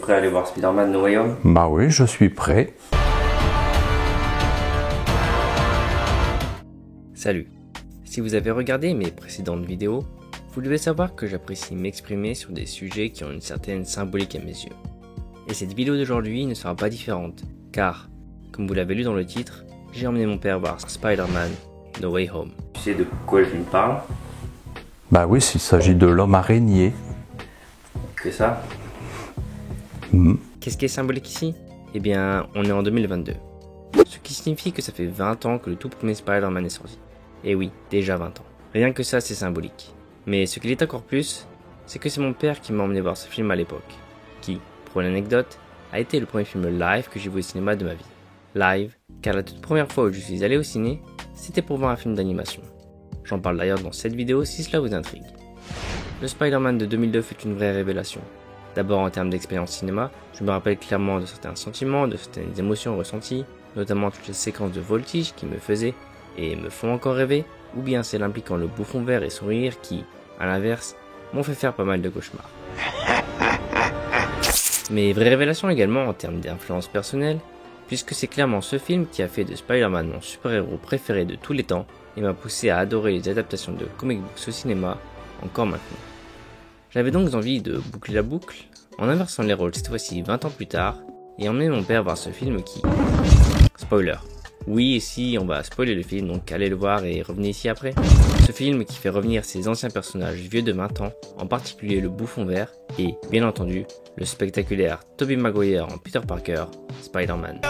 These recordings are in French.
Prêt à aller voir Spider-Man No Way Home? Bah oui, je suis prêt. Salut. Si vous avez regardé mes précédentes vidéos, vous devez savoir que j'apprécie m'exprimer sur des sujets qui ont une certaine symbolique à mes yeux. Et cette vidéo d'aujourd'hui ne sera pas différente, car, comme vous l'avez lu dans le titre, j'ai emmené mon père voir Spider-Man No Way Home. Tu sais de quoi je me parle? Bah oui, s'il s'agit de l'homme araignée. Que ça? Qu'est-ce qui est symbolique ici? Eh bien, on est en 2022. Ce qui signifie que ça fait 20 ans que le tout premier Spider-Man est sorti. Et oui, déjà 20 ans. Rien que ça, c'est symbolique. Mais ce qui l'est encore plus, c'est que c'est mon père qui m'a emmené voir ce film à l'époque. Qui, pour l'anecdote, a été le premier film live que j'ai vu au cinéma de ma vie. Live, car la toute première fois où je suis allé au ciné, c'était pour voir un film d'animation. J'en parle d'ailleurs dans cette vidéo si cela vous intrigue. Le Spider-Man de 2002 fut une vraie révélation. D'abord en termes d'expérience cinéma, je me rappelle clairement de certains sentiments, de certaines émotions ressenties, notamment toutes les séquences de voltige qui me faisaient et me font encore rêver, ou bien celles impliquant le bouffon vert et son rire qui, à l'inverse, m'ont fait faire pas mal de cauchemars. Mais vraie révélation également en termes d'influence personnelle, puisque c'est clairement ce film qui a fait de Spider-Man mon super-héros préféré de tous les temps et m'a poussé à adorer les adaptations de comic books au cinéma encore maintenant. J'avais donc envie de boucler la boucle en inversant les rôles cette fois-ci 20 ans plus tard et emmener mon père voir ce film qui... Spoiler. Oui, ici on va spoiler le film, donc allez le voir et revenez ici après. Ce film qui fait revenir ses anciens personnages vieux de 20 ans, en particulier le bouffon vert et, bien entendu, le spectaculaire Tobey Maguire en Peter Parker, Spider-Man.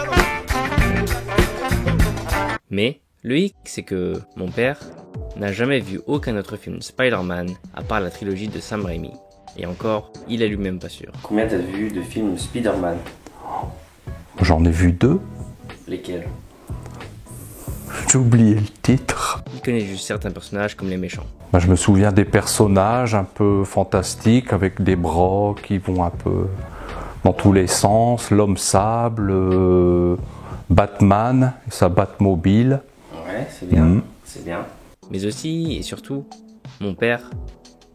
Mais le hic, c'est que mon père n'a jamais vu aucun autre film Spider-Man à part la trilogie de Sam Raimi. Et encore, il est lui-même pas sûr. Combien t'as vu de films Spider-Man? J'en ai vu 2. Lesquels? J'ai oublié le titre. Il connaît juste certains personnages comme les méchants. Bah, je me souviens des personnages un peu fantastiques avec des bras qui vont un peu dans tous les sens. L'homme sable, Batman, sa Batmobile. Ouais, c'est bien, c'est bien. Mais aussi, et surtout, mon père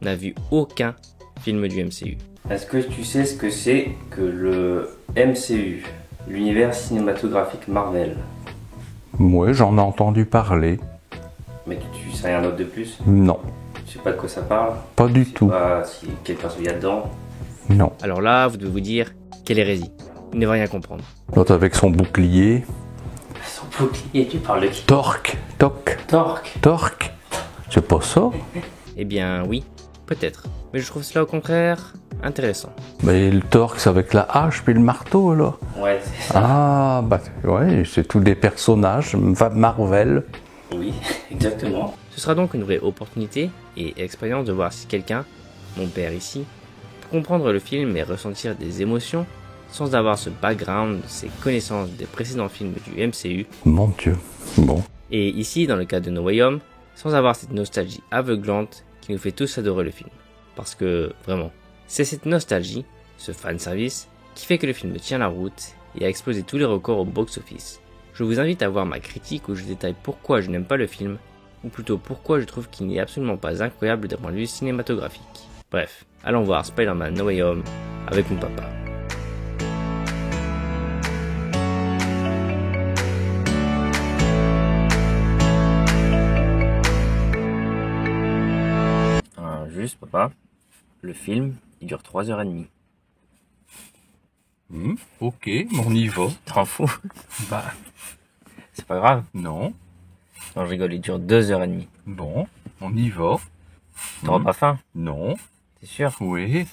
n'a vu aucun film du MCU. Est-ce que tu sais ce que c'est que le MCU, l'univers cinématographique Marvel? Ouais, j'en ai entendu parler. Mais tu sais rien d'autre de plus? Non, Tu sais pas de quoi ça parle? pas du Tu sais tout. pas si quel perso il y a dedans? Non. Alors là, vous devez vous dire, quelle hérésie. Il ne va rien comprendre. L'autre avec son bouclier. Son bouclier, tu parles de qui? Torque, toc, Torque. torque. C'est pas ça? Eh bien oui, peut-être. Mais je trouve cela au contraire intéressant. Mais le torque, c'est avec la hache puis le marteau, là. Ouais, c'est ça. Ah, bah ouais, c'est tous des personnages Marvel. Oui, exactement. Ce sera donc une vraie opportunité et expérience de voir si quelqu'un, mon père ici, peut comprendre le film et ressentir des émotions sans avoir ce background, ces connaissances des précédents films du MCU. Mon Dieu. Bon. Et ici, dans le cas de No Way Home, sans avoir cette nostalgie aveuglante qui nous fait tous adorer le film. Parce que, vraiment, c'est cette nostalgie, ce fanservice, qui fait que le film tient la route et a explosé tous les records au box-office. Je vous invite à voir ma critique où je détaille pourquoi je n'aime pas le film, ou plutôt pourquoi je trouve qu'il n'est absolument pas incroyable d'un point de vue cinématographique. Bref, allons voir Spider-Man No Way Home avec mon papa. Juste papa, le film il dure 3h30. Ok, on y va. T'en fous? Bah, C'est pas grave. non. Non, je rigole, il dure 2h30. Bon, on y va. T'auras pas faim? Non. T'es sûr? Oui.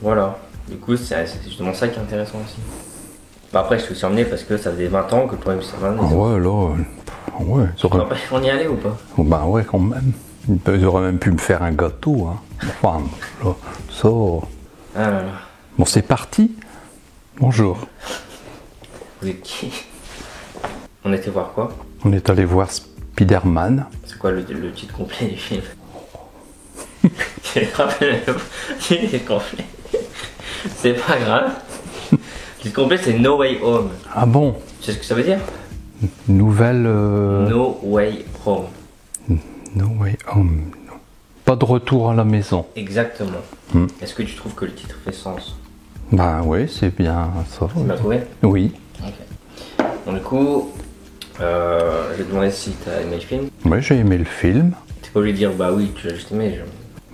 Voilà. Du coup, c'est justement ça qui est intéressant aussi. Bah après, je suis aussi emmené parce que ça faisait 20 ans que le premier Spider-Man Ah était. ouais, là, ouais, ça aurait- On y allait ou pas? Oh, bah ouais, quand même. Ils auraient même pu me faire un gâteau, hein. Enfin, là, ça... Ah là là. Bon, c'est parti. Bonjour. Vous êtes qui? On était voir quoi? On est allé voir Spider-Man. C'est quoi le titre complet du film? Je me rappelle le titre complet. C'est pas grave. Le titre complet c'est No Way Home. Ah bon? Tu sais ce que ça veut dire? Nouvelle... No Way Home. No way home. Non. Pas de retour à la maison. Exactement. Hmm. Est-ce que tu trouves que le titre fait sens? Bah oui, c'est bien ça. Tu m'as trouvé? Oui. Ok. Donc du coup, je vais te demander si tu as aimé le film. Ouais, j'ai aimé le film. T'es pas obligé de dire bah oui, tu l'as juste aimé.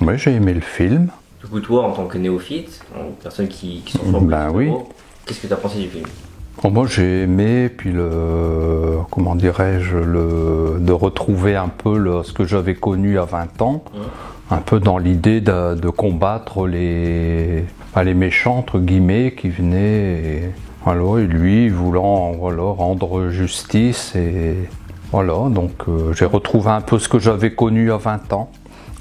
Ouais, j'ai aimé le film. Du coup, toi, en tant que néophyte, en personne qui sont Ben oui. qu'est-ce que tu as pensé du film? Bon, moi j'ai aimé, puis comment dirais-je, de retrouver un peu ce que j'avais connu à 20 ans, un peu dans l'idée de combattre les méchants, entre guillemets, qui venaient, et lui voulant rendre justice, et voilà, donc j'ai retrouvé un peu ce que j'avais connu à 20 ans,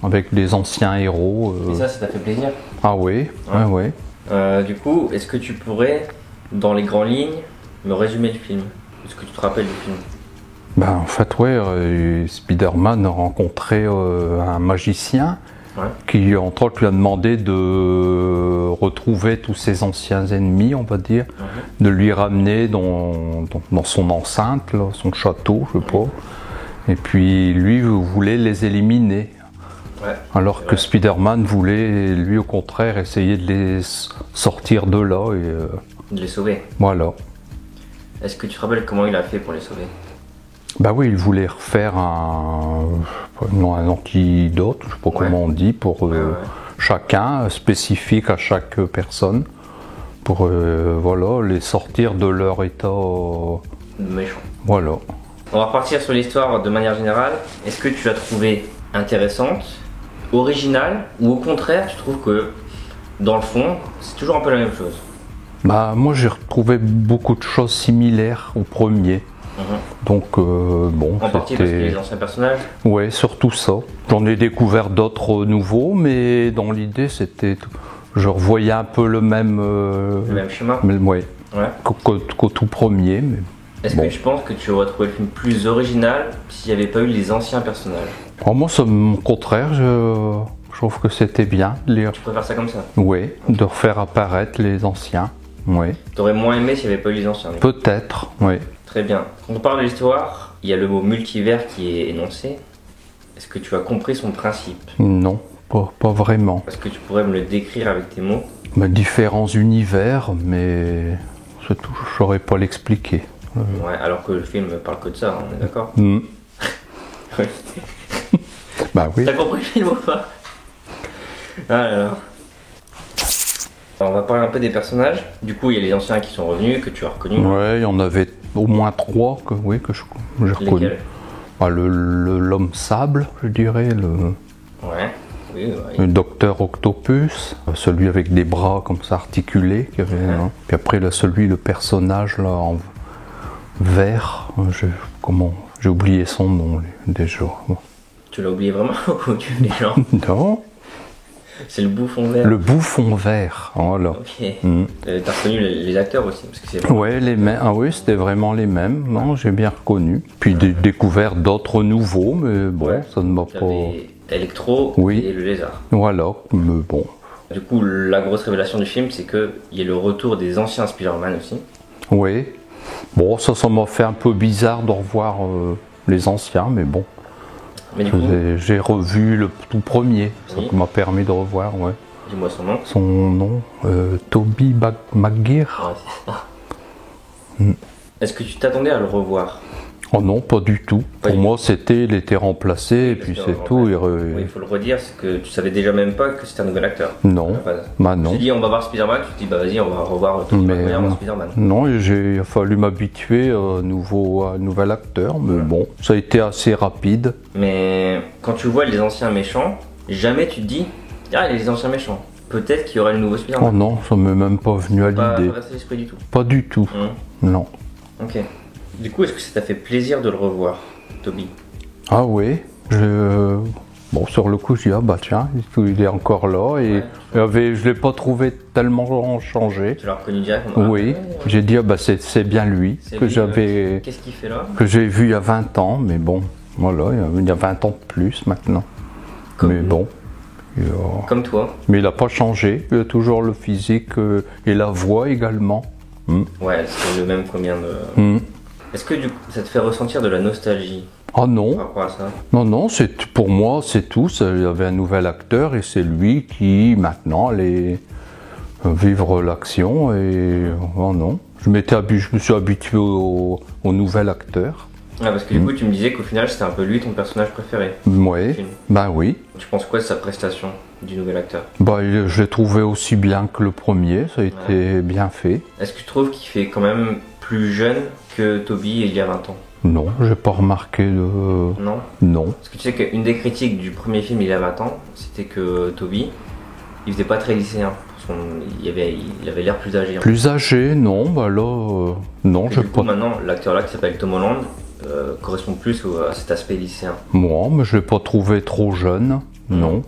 avec les anciens héros. Et ça t'a fait plaisir? Ah oui, ouais. Du coup, est-ce que tu pourrais, dans les grandes lignes, me résumer le film? Est-ce que tu te rappelles du film? Ben, en fait, ouais, Spider-Man a rencontré un magicien qui, entre autres, lui a demandé de retrouver tous ses anciens ennemis, on va dire, de lui ramener dans son enceinte, là, son château, je sais pas. Et puis, lui voulait les éliminer. Ouais, alors que Spider-Man voulait, lui, au contraire, essayer de les sortir de là. de les sauver. Voilà. Est-ce que tu te rappelles comment il a fait pour les sauver? Bah oui, il voulait refaire un antidote, je sais pas comment on dit, pour chacun, spécifique à chaque personne, pour les sortir de leur état méchant. Voilà. On va repartir sur l'histoire de manière générale. Est-ce que tu l'as trouvée intéressante, originale, ou au contraire, tu trouves que dans le fond, c'est toujours un peu la même chose? Bah moi j'ai retrouvé beaucoup de choses similaires au premier. Donc bon, en partie parce qu'il y a les anciens personnages? Ouais, surtout ça. J'en ai découvert d'autres nouveaux, mais dans l'idée c'était... Je revoyais un peu le même schéma? Ouais. Qu'au tout premier. Mais est-ce que tu penses que tu aurais trouvé le film plus original s'il n'y avait pas eu les anciens personnages? Alors moi, au contraire, je trouve que c'était bien de lire. Tu préfères ça comme ça? Oui, de refaire apparaître les anciens. Oui. T'aurais moins aimé s'il n'y avait pas eu les anciens? Peut-être, oui. Très bien. Quand on parle de l'histoire, il y a le mot multivers qui est énoncé. Est-ce que tu as compris son principe? Non, pas vraiment. Est-ce que tu pourrais me le décrire avec tes mots? Différents univers, mais c'est tout, je ne saurais pas l'expliquer. Ouais, alors que le film parle que de ça, on est d'accord? Bah oui. T'as compris le film ou pas? Alors, on va parler un peu des personnages. Du coup, il y a les anciens qui sont revenus, que tu as reconnus. Ouais, il y en avait au moins 3 que j'ai reconnus. Ah, l'homme sable, je dirais, Ouais. Oui. Le docteur Octopus, celui avec des bras comme ça articulés, qui avait, puis après là, le personnage là en vert, j'ai oublié son nom déjà. Tu l'as oublié vraiment ou tu fais les gens? Non. C'est le bouffon vert. Le bouffon vert, voilà. Ok. T'as reconnu les acteurs aussi parce que c'est ouais, les mêmes. Ah oui, c'était vraiment les mêmes. Non, j'ai bien reconnu. Puis découvert d'autres nouveaux, mais bon, ça ne m'a pas. Electro et le lézard. Voilà, mais bon. Du coup, la grosse révélation du film, c'est qu'il y a le retour des anciens Spider-Man aussi. Oui. Bon, ça m'a fait un peu bizarre de revoir les anciens, mais bon. Mais du coup, j'ai revu le tout premier, ça m'a permis de revoir, ouais. Dis-moi son nom. Son nom, Tobey Maguire. Ouais, c'est ça. Est-ce que tu t'attendais à le revoir? Oh non, pas du tout. Pour moi, il était remplacé et puis c'est tout. Oui, il faut le redire, c'est que tu savais déjà même pas que c'était un nouvel acteur. Non, bah non. Tu te dis on va voir Spider-Man, tu te dis bah vas-y on va revoir Spider-Man. Non, il a fallu m'habituer à un nouvel acteur, mais bon, ça a été assez rapide. Mais quand tu vois les anciens méchants, jamais tu te dis ah les anciens méchants. peut-être qu'il y aurait le nouveau Oh Spider-Man. non, ça m'est même pas venu à Pas l'idée. traversé l'esprit du tout. Pas du tout. Non. Ok. Du coup, est-ce que ça t'a fait plaisir de le revoir, Toby? Ah oui, bon, sur le coup, je dis, ah bah tiens, il est encore là. Et je l'ai pas trouvé tellement changé. Tu l'as reconnu directement? Oui, j'ai dit, ah bah c'est bien lui C'est que lui, j'avais, Qu'est-ce qu'il fait là? que j'ai vu il y a 20 ans, mais bon, voilà, il y a 20 ans de plus maintenant. Comme mais nous. bon, Comme toi? mais il n'a pas changé, il a toujours le physique et la voix également. Ouais, c'est le même combien de... Mm. Est-ce que du coup, ça te fait ressentir de la nostalgie Ah par non, rapport à ça? non, pour moi, c'est tout. Il y avait un nouvel acteur et c'est lui qui, maintenant, allait vivre l'action. Et oh non, je me suis habitué au nouvel acteur. Ah, parce que du coup, tu me disais qu'au final, c'était un peu lui ton personnage préféré. Ouais, Film. ben oui. Tu penses quoi de sa prestation du nouvel acteur? Bah, je l'ai trouvé aussi bien que le premier, ça a été bien fait. Est-ce que tu trouves qu'il fait quand même plus jeune que Toby il y a 20 ans? Non, j'ai pas remarqué de... Non? Non. Parce que tu sais qu'une des critiques du premier film il y a 20 ans, c'était que Toby, il faisait pas très lycéen. Il avait l'air plus âgé. Plus âgé, non, bah là, non, Et j'ai du coup, pas... maintenant, l'acteur là qui s'appelle Tom Holland correspond plus à cet aspect lycéen. Moi, mais je l'ai pas trouvé trop jeune, non.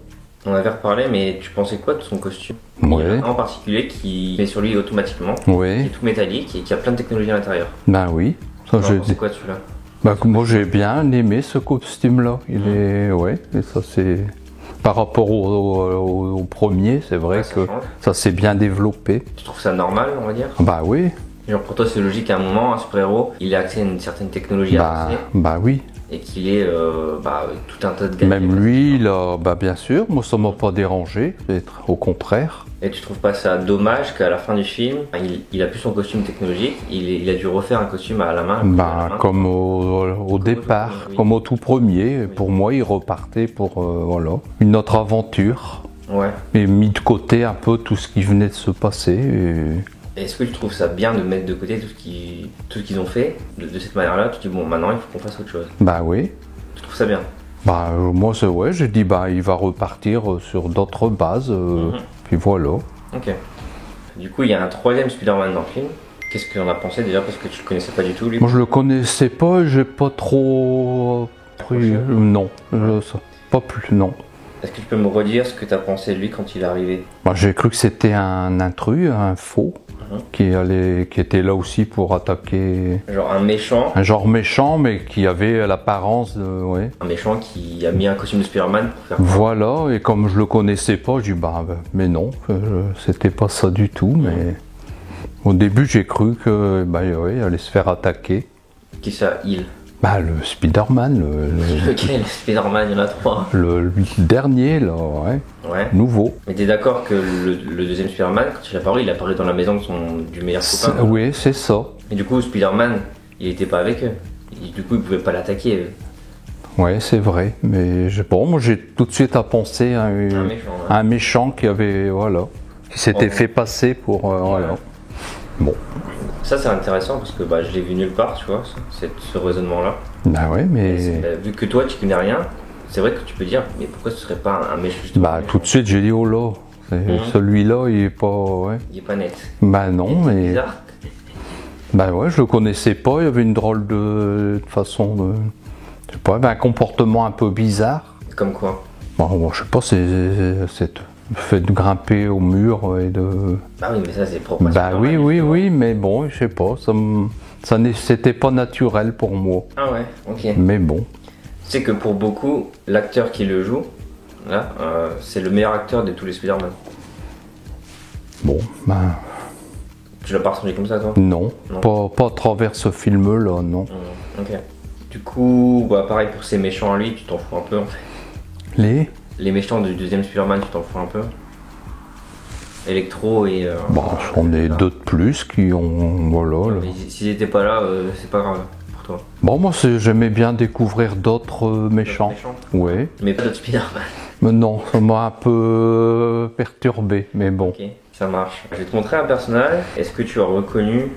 On avait reparlé, mais tu pensais quoi de son costume? Ouais. Il y en a un en particulier qui met sur lui automatiquement, qui Oui, est tout métallique et qui a plein de technologies à l'intérieur. ben oui. Ça, Tu pensais quoi de celui-là? Bah, moi j'ai bien aimé ce costume-là. Il est, ouais, et ça c'est par rapport au premier, c'est vrai Ouais, ça que change. ça s'est bien développé. Tu trouves ça normal, on va dire? Bah oui, Genre pour toi, c'est logique qu'à un moment, un super-héros, il ait accès à une certaine technologie avancée bah oui. et qu'il ait tout un tas de gadgets. Même lui, là, bah bien sûr, moi ça m'a pas dérangé, au contraire. Et tu trouves pas ça dommage qu'à la fin du film, il a plus son costume technologique, il a dû refaire un costume à la main? Bah comme au départ, oui. comme au tout premier, pour moi il repartait pour voilà une autre aventure. Ouais. Et mis de côté un peu tout ce qui venait de se passer. Et est-ce que tu trouves ça bien de mettre de côté tout ce qu'ils ont fait de cette manière-là? Tu te dis bon, maintenant il faut qu'on fasse autre chose. Bah oui. Tu trouves ça bien? Bah moi c'est ouais, j'ai dit bah il va repartir sur d'autres bases, puis voilà. Ok. Du coup, il y a un troisième Spider-Man dans le film. Qu'est-ce que tu en as pensé déjà parce que tu le connaissais pas du tout lui? Moi je le connaissais pas, j'ai pas trop pris, non, pas plus, non. Est-ce que tu peux me redire ce que tu as pensé de lui quand il est arrivé? Moi j'ai cru que c'était un intrus, un faux, qui était là aussi pour attaquer. Genre un méchant? Un genre méchant, mais qui avait l'apparence de, ouais. Un méchant qui a mis un costume de Spider-Man pour faire... Voilà, et comme je le connaissais pas, j'ai dit bah mais non, c'était pas ça du tout, mais au début j'ai cru que bah ouais, il allait se faire attaquer. Qui ça? Il? Bah le Spider-Man, Lequel Spider-Man? Il y en a 3. le dernier là, ouais, Ouais. nouveau. Mais t'es d'accord que le deuxième Spider-Man, quand il est apparu dans la maison du meilleur copain? Oui, c'est ça. Et du coup, Spider-Man, il était pas avec eux. Du coup, il pouvait pas l'attaquer. Ouais, c'est vrai, mais bon, moi j'ai tout de suite à penser à Un méchant. Ouais. un méchant qui avait, voilà, qui s'était fait passer pour, voilà. Bon, Ça, c'est intéressant parce que je l'ai vu nulle part, tu vois, ce raisonnement-là. bah ouais, mais Vu que toi, tu connais rien, c'est vrai que tu peux dire, mais pourquoi ce serait pas un méchant justement? bah tout de suite j'ai dit oh là, celui-là il est pas, ouais. Il est pas net. Bah non, C'est mais bizarre. bah ouais, je le connaissais pas, il y avait une drôle de façon de, je sais pas, un comportement un peu bizarre. Comme quoi? Bon, je sais pas, c'est le fait de grimper au mur et de... Ah oui, mais ça, c'est propre. à Bah Spider-Man, oui, justement. mais bon, je sais pas, c'était pas naturel pour moi. Ah ouais, ok. Mais bon, Tu sais que pour beaucoup, l'acteur qui le joue, là, c'est le meilleur acteur de tous les Spider-Man. bon, ben Tu l'as pas ressenti comme ça, toi? non, Non. pas à travers ce film-là, non. Ok. Du coup, pareil pour ces méchants à lui, tu t'en fous un peu en fait. Les méchants du deuxième Spider-Man, tu t'en fous un peu. Electro et... Bon, j'en ai deux de plus qui ont, voilà. mais s'ils étaient pas là, c'est pas grave pour toi. Bon, moi j'aimais bien découvrir d'autres méchants. Ouais. Mais pas d'autres Spider-Man. Mais non, ça m'a un peu perturbé, mais bon. Ok, ça marche. Je vais te montrer un personnage. Est-ce que tu as reconnu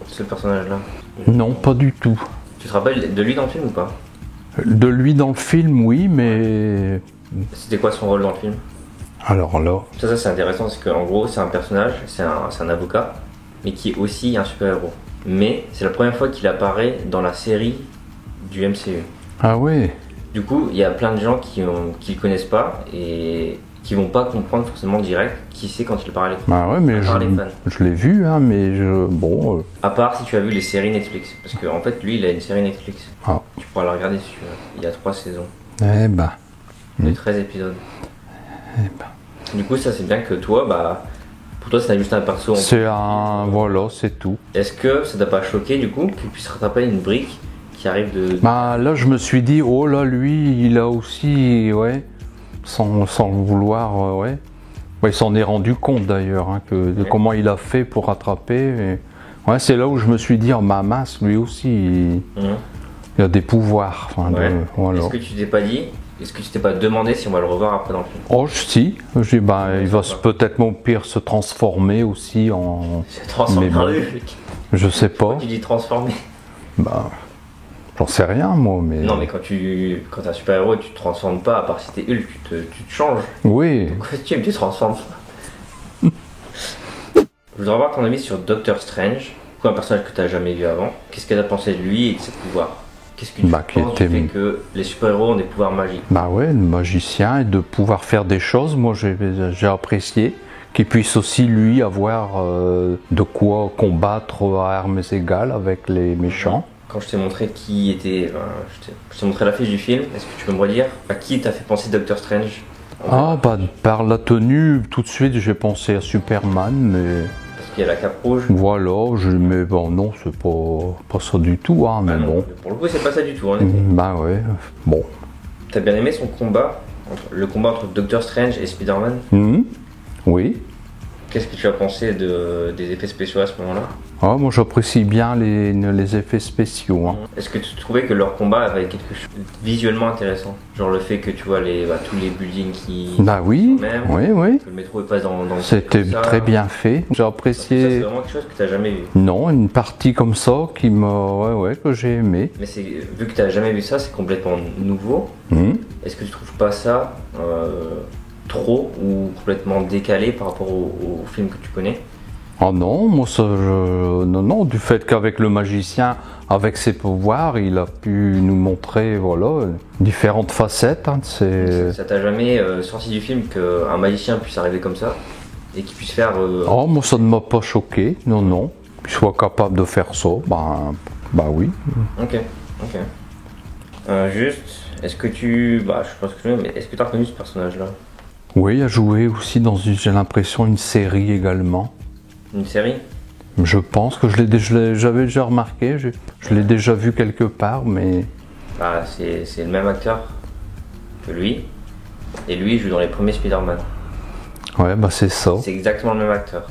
ce personnage-là? Non, pas du tout. Tu te rappelles de lui dans le film ou pas? De lui dans le film, oui, mais C'était quoi son rôle dans le film? Alors là, Ça c'est intéressant, c'est qu'en gros, c'est un personnage, c'est un avocat, mais qui est aussi un super-héros. Mais c'est la première fois qu'il apparaît dans la série du MCU. ah oui, Du coup, il y a plein de gens qui le connaissent pas et qui vont pas comprendre forcément direct qui c'est quand il parle. bah ouais, mais À part les fans. je l'ai vu, hein, mais bon, À part si tu as vu les séries Netflix. Parce qu'en fait, lui, il a une série Netflix. ah, Tu pourras la regarder si tu veux. Il y a 3 saisons eh ben, de 13 épisodes. eh ben. Du coup, ça c'est bien que toi, bah, pour toi, c'est juste un perso. C'est un, voilà, c'est tout. Est-ce que ça t'a pas choqué du coup qu'il puisse rattraper une brique qui arrive de. Bah là, je me suis dit, oh là, lui, il a aussi, ouais, sans le vouloir, ouais. Ouais, il s'en est rendu compte d'ailleurs, hein, de comment il a fait pour rattraper. Ouais, c'est là où je me suis dit, oh ma mince, lui aussi, il a des pouvoirs. Enfin, Ouais. voilà. Est-ce que tu t'es pas dit, est-ce que tu t'es pas demandé si on va le revoir après dans le film? Oh, si, je dis, bah, il va peut-être, mon pire, se transformer aussi en. C'est transformé Mais en bon. Hulk. Je sais pas, Tu dis transformé. bah, j'en sais rien, moi, mais. Non, mais quand t'es un super-héros, tu te transformes pas, à part si t'es Hulk, tu te changes. Oui, Ton costume, tu te transformes. Je voudrais avoir ton avis sur Doctor Strange, un personnage que tu n'as jamais vu avant. Qu'est-ce qu'elle a pensé de lui et de ses pouvoirs? Qu'est-ce que tu Bah, qui penses du était- fait que les super-héros ont des pouvoirs magiques? bah ouais, le magicien et de pouvoir faire des choses, moi j'ai apprécié. Qu'il puisse aussi lui avoir de quoi combattre à armes égales avec les méchants. Quand je t'ai montré qui était, je t'ai montré l'affiche du film, est-ce que tu peux me redire à qui t'a fait penser Doctor Strange? Ah bah par la tenue, tout de suite j'ai pensé à Superman, mais Parce qu'il y a la cape rouge. voilà, mais bon non, c'est pas ça du tout, hein, mais Ah non, bon. pour le coup, c'est pas ça du tout. En effet. Bah ouais, bon. T'as bien aimé son combat, le combat entre Doctor Strange et Spider-Man? Mhm. Oui. Qu'est-ce que tu as pensé des effets spéciaux à ce moment-là? Ah, moi j'apprécie bien les effets spéciaux. Hein. Est-ce que tu trouvais que leur combat avait quelque chose de visuellement intéressant? Genre le fait que tu vois tous les buildings qui. Bah oui, Même. oui, oui. Que le métro est pas dans le. C'était comme ça. très bien fait. J'ai Ça, c'est apprécié. vraiment quelque chose que tu n'as jamais vu. Non, une partie comme ça qui m'a, ouais, que j'ai aimé. Mais vu que tu n'as jamais vu ça, c'est complètement nouveau. Mhm. Est-ce que tu trouves pas ça trop ou complètement décalé par rapport au film que tu connais? Ah non, moi ça, non, du fait qu'avec le magicien, avec ses pouvoirs, il a pu nous montrer, voilà, différentes facettes. Hein, de ses- Ça t'a jamais sorti du film qu'un magicien puisse arriver comme ça et qu'il puisse faire. Oh, moi ça ne m'a pas choqué, non, non. Qu'il soit capable de faire ça, bah oui. Ok, ok. Juste, est-ce que je pense que mais est-ce que tu as reconnu ce personnage-là? Oui, il a joué aussi dans, j'ai l'impression, une série également. Une série? Je pense que j'avais déjà remarqué, je l'ai déjà vu quelque part, mais Bah, c'est le même acteur que lui. Et lui, il joue dans les premiers Spider-Man. ouais, bah c'est ça. C'est exactement le même acteur.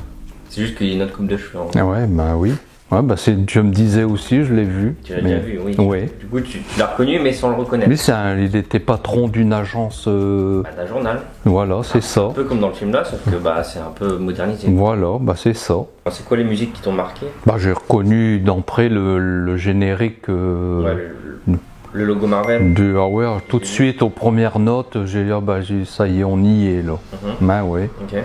C'est juste qu'il y a une autre coupe de cheveux. Ah ouais, bah oui. Ouais, bah je me disais aussi, je l'ai vu. Tu l'as mais- déjà vu, oui. Oui. Du coup, tu l'as reconnu, mais sans le reconnaître. Lui, il était patron d'une agence. D'un journal. Voilà, c'est ça. Un peu comme dans le film là, sauf que c'est un peu modernisé. Voilà, bah c'est ça. C'est quoi les musiques qui t'ont marqué? Bah j'ai reconnu d'entrée le générique Ouais, le logo Marvel. ah ouais, tout de suite aux premières notes, j'ai dit, ça y est, on y est là. Bah ouais. Ok.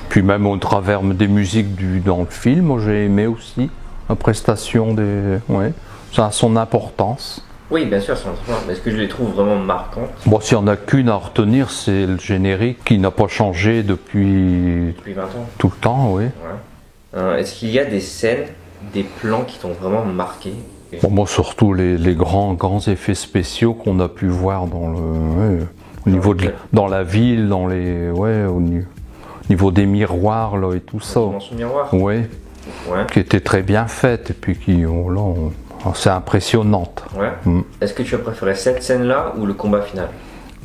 Puis même au travers des musiques dans le film, moi, j'ai aimé aussi la prestation des. Ouais, ça a son importance. Oui, bien sûr, c'est important. Mais est-ce que je les trouve vraiment marquantes Bon, s'il n'y en a qu'une à retenir, c'est le générique qui n'a pas changé depuis depuis 20 ans? tout le temps, oui. Ouais. Est-ce qu'il y a des scènes, des plans qui t'ont vraiment marqué? Bon, moi, surtout les grands effets spéciaux qu'on a pu voir au niveau dans la ville, au niveau des miroirs là et tout ça. Dans son miroir? Ouais, Ouais. qui était très bien faite et puis c'est impressionnante. Ouais. Mm. Est-ce que tu as préféré cette scène-là ou le combat final?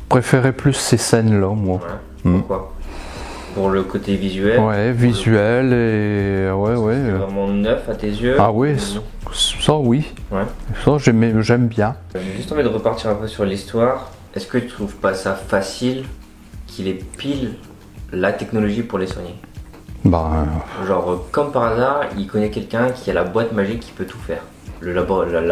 Préférais plus ces scènes-là, moi. Ouais. Mm. Pourquoi? Pour le côté visuel? Ouais, visuel et C'est vraiment neuf à tes yeux? Ah oui, Ou- ça oui. Ouais. Ça j'aime bien. J'ai juste envie de repartir un peu sur l'histoire. Est-ce que tu trouves pas ça facile qu'il ait pile la technologie pour les soigner? Bah, Genre, comme par hasard, il connaît quelqu'un qui a la boîte magique qui peut tout faire. la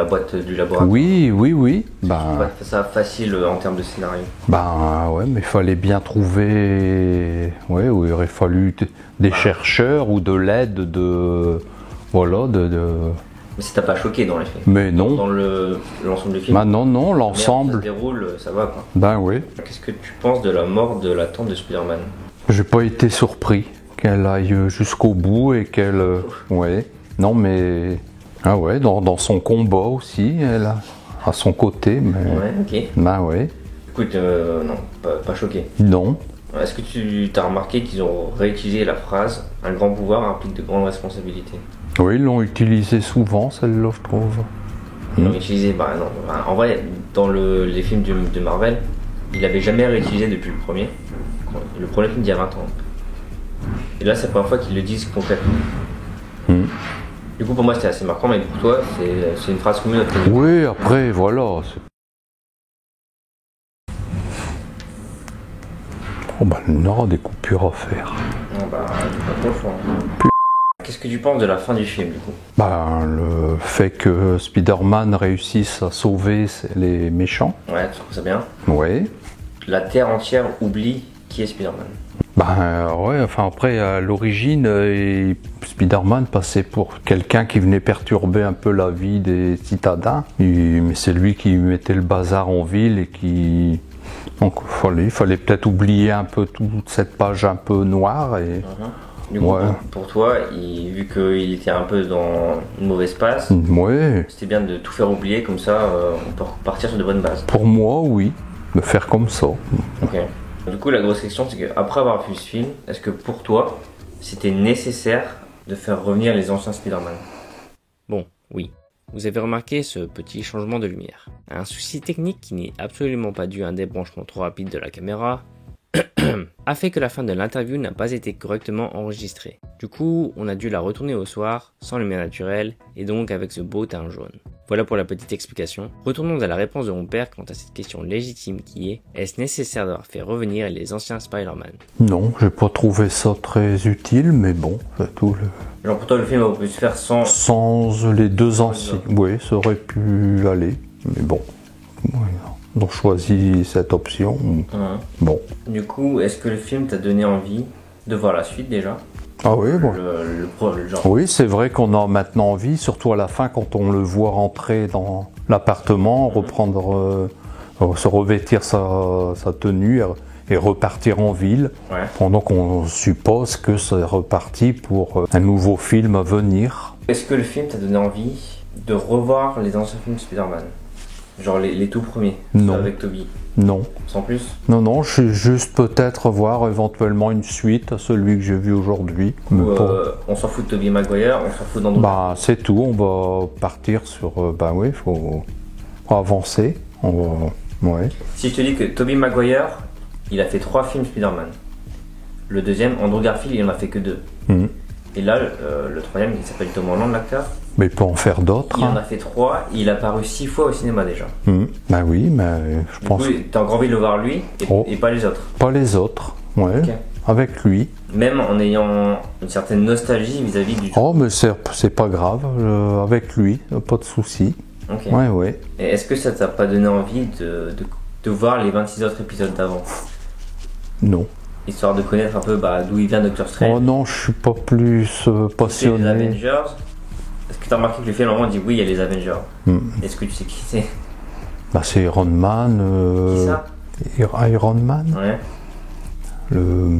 boîte du laboratoire. Oui, oui, oui. C'est Ben, pas ça facile en termes de scénario. ben ouais, mais il fallait bien trouver. Ouais, où il aurait fallu des chercheurs ou de l'aide de. Voilà, Mais ça t'a pas choqué dans les faits. Mais non. Dans l'ensemble du film. Ben non, non, La manière dont l'ensemble. Ça se déroule, ça va quoi. Ben oui. Qu'est-ce que tu penses de la mort de la tante de Spider-Man? J'ai pas été surpris qu'elle aille jusqu'au bout et qu'elle. Ouais. Non, mais. Ah ouais, dans son combat aussi, elle a à son côté, mais. Ouais, ok. Ben ouais. Écoute, non, pas choqué. Non. Est-ce que tu as remarqué qu'ils ont réutilisé la phrase « Un grand pouvoir implique de grandes responsabilités » Oui, ils l'ont utilisé souvent, celle-là, je trouve. Ils l'ont utilisé, bah non. Bah, en vrai, dans les films de Marvel, il l'avait jamais réutilisé depuis le premier. Le premier film d'il y a 20 ans. Et là, c'est la première fois qu'ils le disent concrètement. Hmm. Du coup, pour moi, c'était assez marquant, mais pour toi, c'est une phrase commune. Oui, après, voilà. Oh bah, on aura des coupures à faire. Non, bah, pas trop le choix. Qu'est-ce que tu penses de la fin du film, du coup? Bah, le fait que Spider-Man réussisse à sauver les méchants. Ouais, tu trouves ça bien? Oui. La Terre entière oublie qui est Spider-Man. Bah, ouais, enfin après, à l'origine, Spider-Man passait pour quelqu'un qui venait perturber un peu la vie des citadins. Mais c'est lui qui mettait le bazar en ville et qui... Donc il fallait peut-être oublier un peu toute cette page un peu noire et... Du coup, Ouais. pour toi, vu qu'il était un peu dans une mauvaise passe, Ouais, c'était bien de tout faire oublier, comme ça on peut repartir sur de bonnes bases. pour moi, oui, de faire comme ça. Ok. Du coup, la grosse question, c'est qu'après avoir vu ce film, est-ce que pour toi, c'était nécessaire de faire revenir les anciens Spider-Man? Bon, oui. Vous avez remarqué ce petit changement de lumière. Un souci technique qui n'est absolument pas dû à un débranchement trop rapide de la caméra a fait que la fin de l'interview n'a pas été correctement enregistrée. Du coup, on a dû la retourner au soir, sans lumière naturelle, et donc avec ce beau teint jaune. Voilà pour la petite explication. Retournons à la réponse de mon père quant à cette question légitime qui est: est-ce nécessaire d'avoir fait revenir les anciens Spider-Man? Non, j'ai pas trouvé ça très utile, mais bon, c'est tout. Genre pour toi, le film aurait pu se faire sans... Sans les deux anciens, oui, ça aurait pu aller, mais bon. Ouais, ils ont choisi cette option. Bon. Du coup, est-ce que le film t'a donné envie de voir la suite déjà? Ah oui, bon. Le genre. Oui, c'est vrai qu'on a maintenant envie, surtout à la fin quand on le voit rentrer dans l'appartement, reprendre, se revêtir sa tenue et repartir en ville. Ouais. Pendant qu'on suppose que c'est reparti pour un nouveau film à venir. Est-ce que le film t'a donné envie de revoir les anciens films Spider-Man? Genre les tout premiers? Non. Avec Tobey? Non. Sans plus? Non, je suis juste peut-être voir éventuellement une suite à celui que j'ai vu aujourd'hui. On s'en fout de Tobey Maguire, on s'en fout d'Andrew. Bah c'est tout, on va partir sur... bah oui, il faut avancer. Ouais. Si je te dis que Tobey Maguire, il a fait 3 films Spider-Man. Le deuxième, Andrew Garfield, il en a fait que 2. Mhm. Et là, le troisième, il s'appelle Tom Holland, l'acteur. Mais il peut en faire d'autres. Il en a fait 3, il a paru 6 fois au cinéma déjà. Bah oui, mais je Du pense coup, t'as encore envie de le voir lui et pas les autres. pas les autres. Ouais. Ok. Avec lui. Même en ayant une certaine nostalgie vis-à-vis du... Oh, mais c'est pas grave. Avec lui, pas de souci. Ok. Ouais. Et est-ce que ça t'a pas donné envie de voir les 26 autres épisodes d'avant? Non. Histoire de connaître un peu d'où il vient Doctor Strange. Oh non, je suis pas plus C'est les passionné. Avengers. Est-ce que t'as remarqué que le film, à un moment, dit oui, il y a les Avengers? Est-ce que tu sais qui c'est? Bah c'est Iron Man. Qui ça? Iron Man. Ouais. Le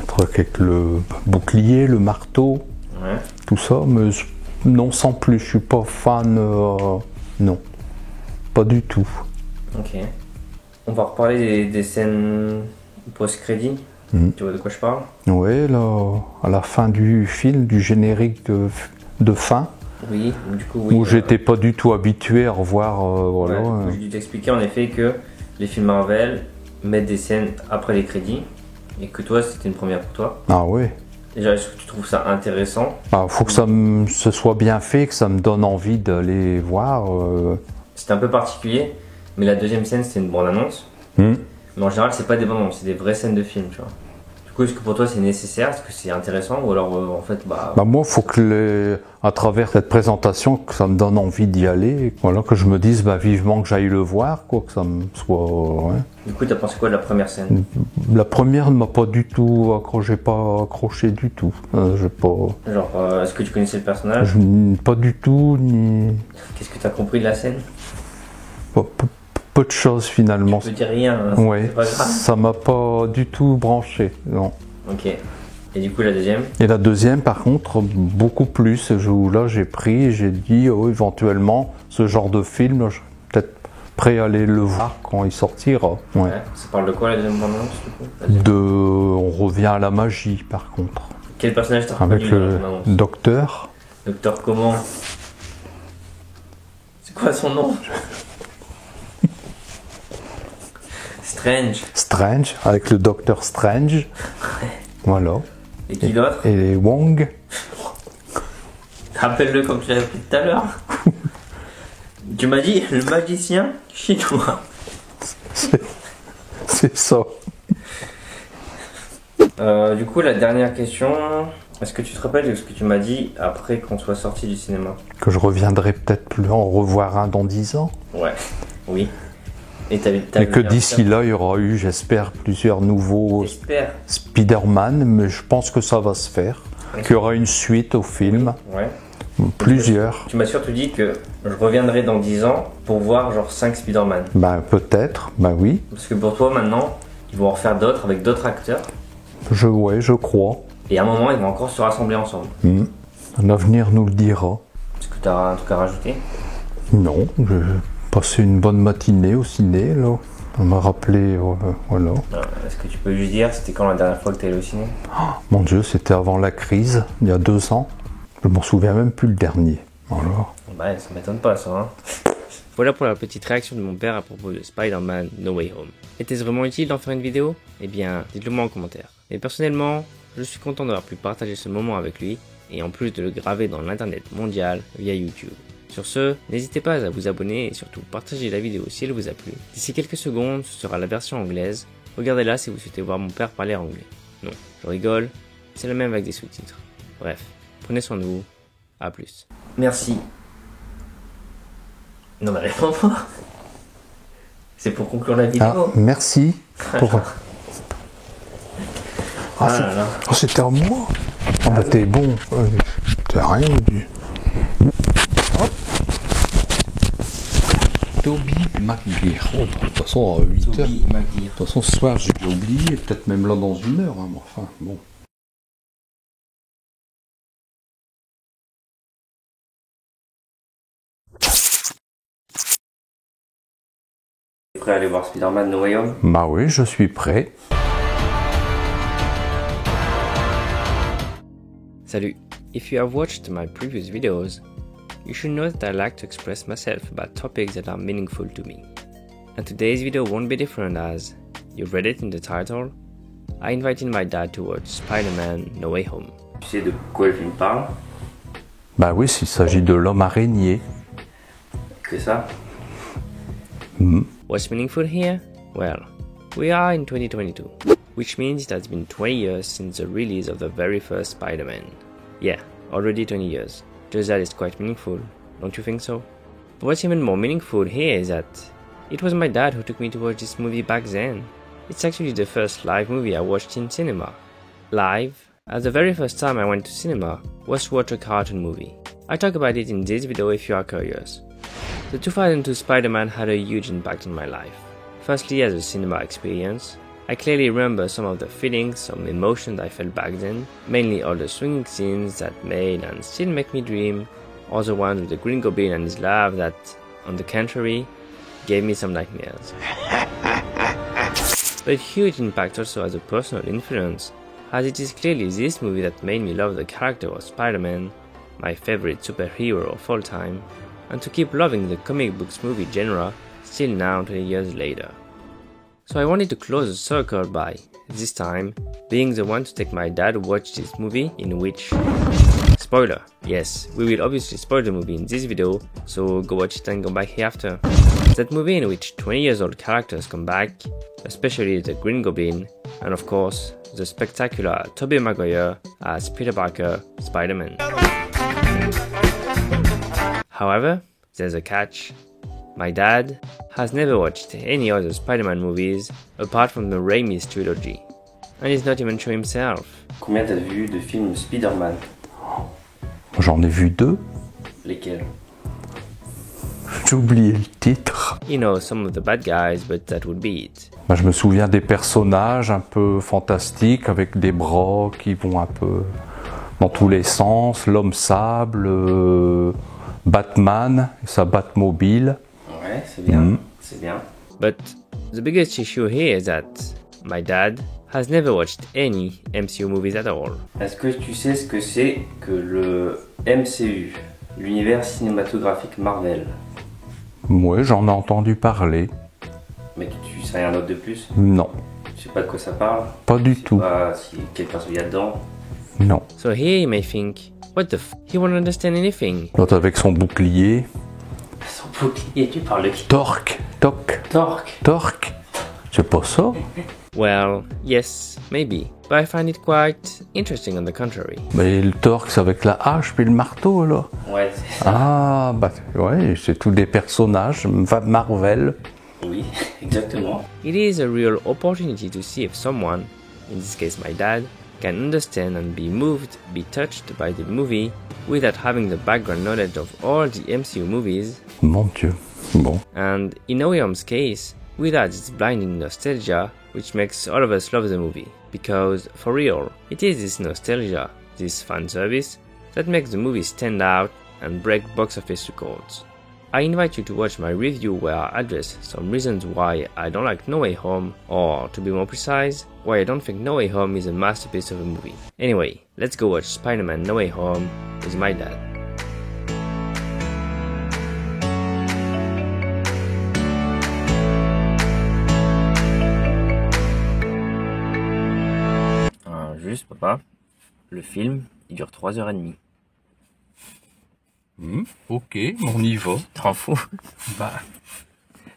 truc avec le bouclier, le marteau, Ouais. tout ça. Mais non, sans plus. Je suis pas fan. Non, pas du tout. Ok. On va reparler des scènes post-crédit. Tu vois de quoi je parle? Ouais, là, à la fin du film, du générique de fin, Oui, du coup, oui. où j'étais pas du tout habitué à revoir. Voilà. Ouais, j'ai dû t'expliquer en effet que les films Marvel mettent des scènes après les crédits et que toi, c'était une première pour toi. Ah ouais. Déjà, est-ce que tu trouves ça intéressant? Ah, faut que ce soit bien fait, que ça me donne envie d'aller voir. C'était un peu particulier, mais la deuxième scène, c'était une bande-annonce. Mais en général, c'est pas des bandes annonces, c'est des vraies scènes de films, tu vois. Du coup, est-ce que pour toi c'est nécessaire? Est-ce que c'est intéressant? Ou alors en fait, bah Moi, il faut que à travers cette présentation, que ça me donne envie d'y aller. Voilà, que je me dise vivement que j'aille le voir, quoi, que ça me soit. Ouais. Du coup, t'as pensé quoi de la première scène? La première ne m'a pas du tout accroché, du tout. J'ai pas. Genre, est-ce que tu connaissais le personnage? Pas du tout, ni. Qu'est-ce que t'as compris de la scène? Peu de choses finalement. Je peux dire rien, hein, Ouais, c'est pas grave. ça m'a pas du tout branché, non. Ok. Et du coup, la deuxième? Et la deuxième, par contre, beaucoup plus. Là, j'ai pris et j'ai dit, éventuellement, ce genre de film, je suis peut-être prêt à aller le voir quand il sortira. Ouais. Ouais. Ça parle de quoi la deuxième bande-annonce du coup? On revient à la magie, par contre. Quel personnage t'as Avec reconnu dans la le bande-annonce? docteur. Docteur comment? C'est quoi son nom? Strange, avec le docteur Strange. Voilà. Et qui d'autre? Et les Wong. Rappelle-le comme tu l'as appris tout à l'heure. Tu m'as dit le magicien chinois. C'est ça. Du coup, la dernière question. Est-ce que tu te rappelles de ce que tu m'as dit après qu'on soit sorti du cinéma? Que je reviendrai peut-être plus en revoir un dans 10 ans. Ouais, oui. Et Et que d'ici là, il y aura eu, j'espère, plusieurs nouveaux Spider-Man, mais je pense que ça va se faire. Ouais. Qu'il y aura une suite au film. Ouais. Plusieurs. Tu m'as surtout dit que je reviendrai dans 10 ans pour voir genre 5 Spider-Man. Ben peut-être, ben oui. Parce que pour toi maintenant, ils vont en refaire d'autres avec d'autres acteurs. Je crois. Et à un moment, ils vont encore se rassembler ensemble. L'avenir nous le dira. Est-ce que tu as un truc à rajouter? Non, j'ai passé une bonne matinée au ciné, là. On m'a rappelé, voilà. Est-ce que tu peux juste dire, c'était quand la dernière fois que tu es allé au ciné? Mon Dieu, c'était avant la crise, il y a 2 ans. Je m'en souviens même plus le dernier. Alors. Bah, ça m'étonne pas ça, hein. Voilà pour la petite réaction de mon père à propos de Spider-Man No Way Home. Était-ce vraiment utile d'en faire une vidéo? Eh bien, dites-le moi en commentaire. Mais personnellement, je suis content d'avoir pu partager ce moment avec lui, et en plus de le graver dans l'internet mondial via YouTube. Sur ce, n'hésitez pas à vous abonner et surtout partager la vidéo si elle vous a plu. D'ici quelques secondes, ce sera la version anglaise. Regardez-la si vous souhaitez voir mon père parler anglais. Non, je rigole, c'est la même avec des sous-titres. Bref, prenez soin de vous, à plus. Merci. Non mais réponds pas. C'est pour conclure la vidéo. Merci. Pour... C'était à moi. Ah bah t'es bon. T'as rien dit. Toby McGuire. Oh, de toute façon, à 8h. De toute façon, ce soir, j'ai oublié. Peut-être même là dans 1 heure. Hein, mais enfin, bon. T'es prêt à aller voir Spider-Man No Way Home? Bah oui, je suis prêt. Salut. If you have watched my previous videos, you should know that I like to express myself about topics that are meaningful to me. And today's video won't be different as, you've read it in the title, I invited my dad to watch Spider-Man No Way Home. Tu sais de quoi le film parle? Bah oui, s'il s'agit de l'homme araignée. C'est ça? What's meaningful here? Well, we are in 2022, which means it has been 20 years since the release of the very first Spider-Man. Yeah, already 20 years. Just that is quite meaningful, don't you think so? But what's even more meaningful here is that it was my dad who took me to watch this movie back then. It's actually the first live movie I watched in cinema. Live, as the very first time I went to cinema was to watch a cartoon movie. I talk about it in this video if you are curious. The 2002 Spider-Man had a huge impact on my life. Firstly, as a cinema experience, I clearly remember some of the feelings, some emotions I felt back then, mainly all the swinging scenes that made and still make me dream, or the ones with the Green Goblin and his laugh that, on the contrary, gave me some nightmares. But huge impact also as a personal influence, as it is clearly this movie that made me love the character of Spider-Man, my favorite superhero of all time, and to keep loving the comic books movie genre still now 20 years later. So I wanted to close the circle by, this time, being the one to take my dad to watch this movie in which... Spoiler! Yes, we will obviously spoil the movie in this video, so go watch it and come back here after. That movie in which 20 years old characters come back, especially the Green Goblin, and of course, the spectacular Tobey Maguire as Peter Parker, Spider-Man. However, there's a catch. My dad has never watched any other Spider-Man movies apart from the Raimi's trilogy, and he's not even sure himself. Combien t'as vu de films Spider-Man? J'en ai vu 2. Lesquels? J'ai oublié le titre. He knows some of the bad guys, but that would be it. Je me souviens des personnages un peu fantastiques avec des bras qui vont un peu dans tous les sens. L'homme sable, Batman, sa Batmobile. Ouais, c'est bien, c'est bien. But the biggest issue here is that my dad has never watched any MCU movies at all. Est-ce que tu sais ce que c'est que le MCU, l'univers cinématographique Marvel? Ouais, j'en ai entendu parler. Mais tu sais rien d'autre de plus? Non, Tu sais pas de quoi ça parle? pas du Tu sais tout. pas si quel personnage il y a dedans? Non. So here you may think, what the f? He won't understand anything. L'autre avec son bouclier. Son bouclier, tu parles de qui? Torque, toc, Torque. torque. C'est pas ça? Well, yes, maybe, but I find it quite interesting on the contrary. Mais le torque, c'est avec la hache puis le marteau, là. Ouais, c'est ça. Ah, bah ouais, c'est tous des personnages Marvel. Oui, exactement. It is a real opportunity to see if someone, in this case my dad, can understand and be moved, be touched by the movie without having the background knowledge of all the MCU movies, Mon Dieu. Bon. and in No Way Home's case, without its blinding nostalgia, which makes all of us love the movie. Because, for real, it is this nostalgia, this fan service, that makes the movie stand out and break box office records. I invite you to watch my review where I address some reasons why I don't like No Way Home, or to be more precise, why I don't think No Way Home is a masterpiece of a movie. Anyway, let's go watch Spider-Man No Way Home with my dad. Juste, papa, le film, il dure 3h30. Ok, on y va. T'en fous? Bah,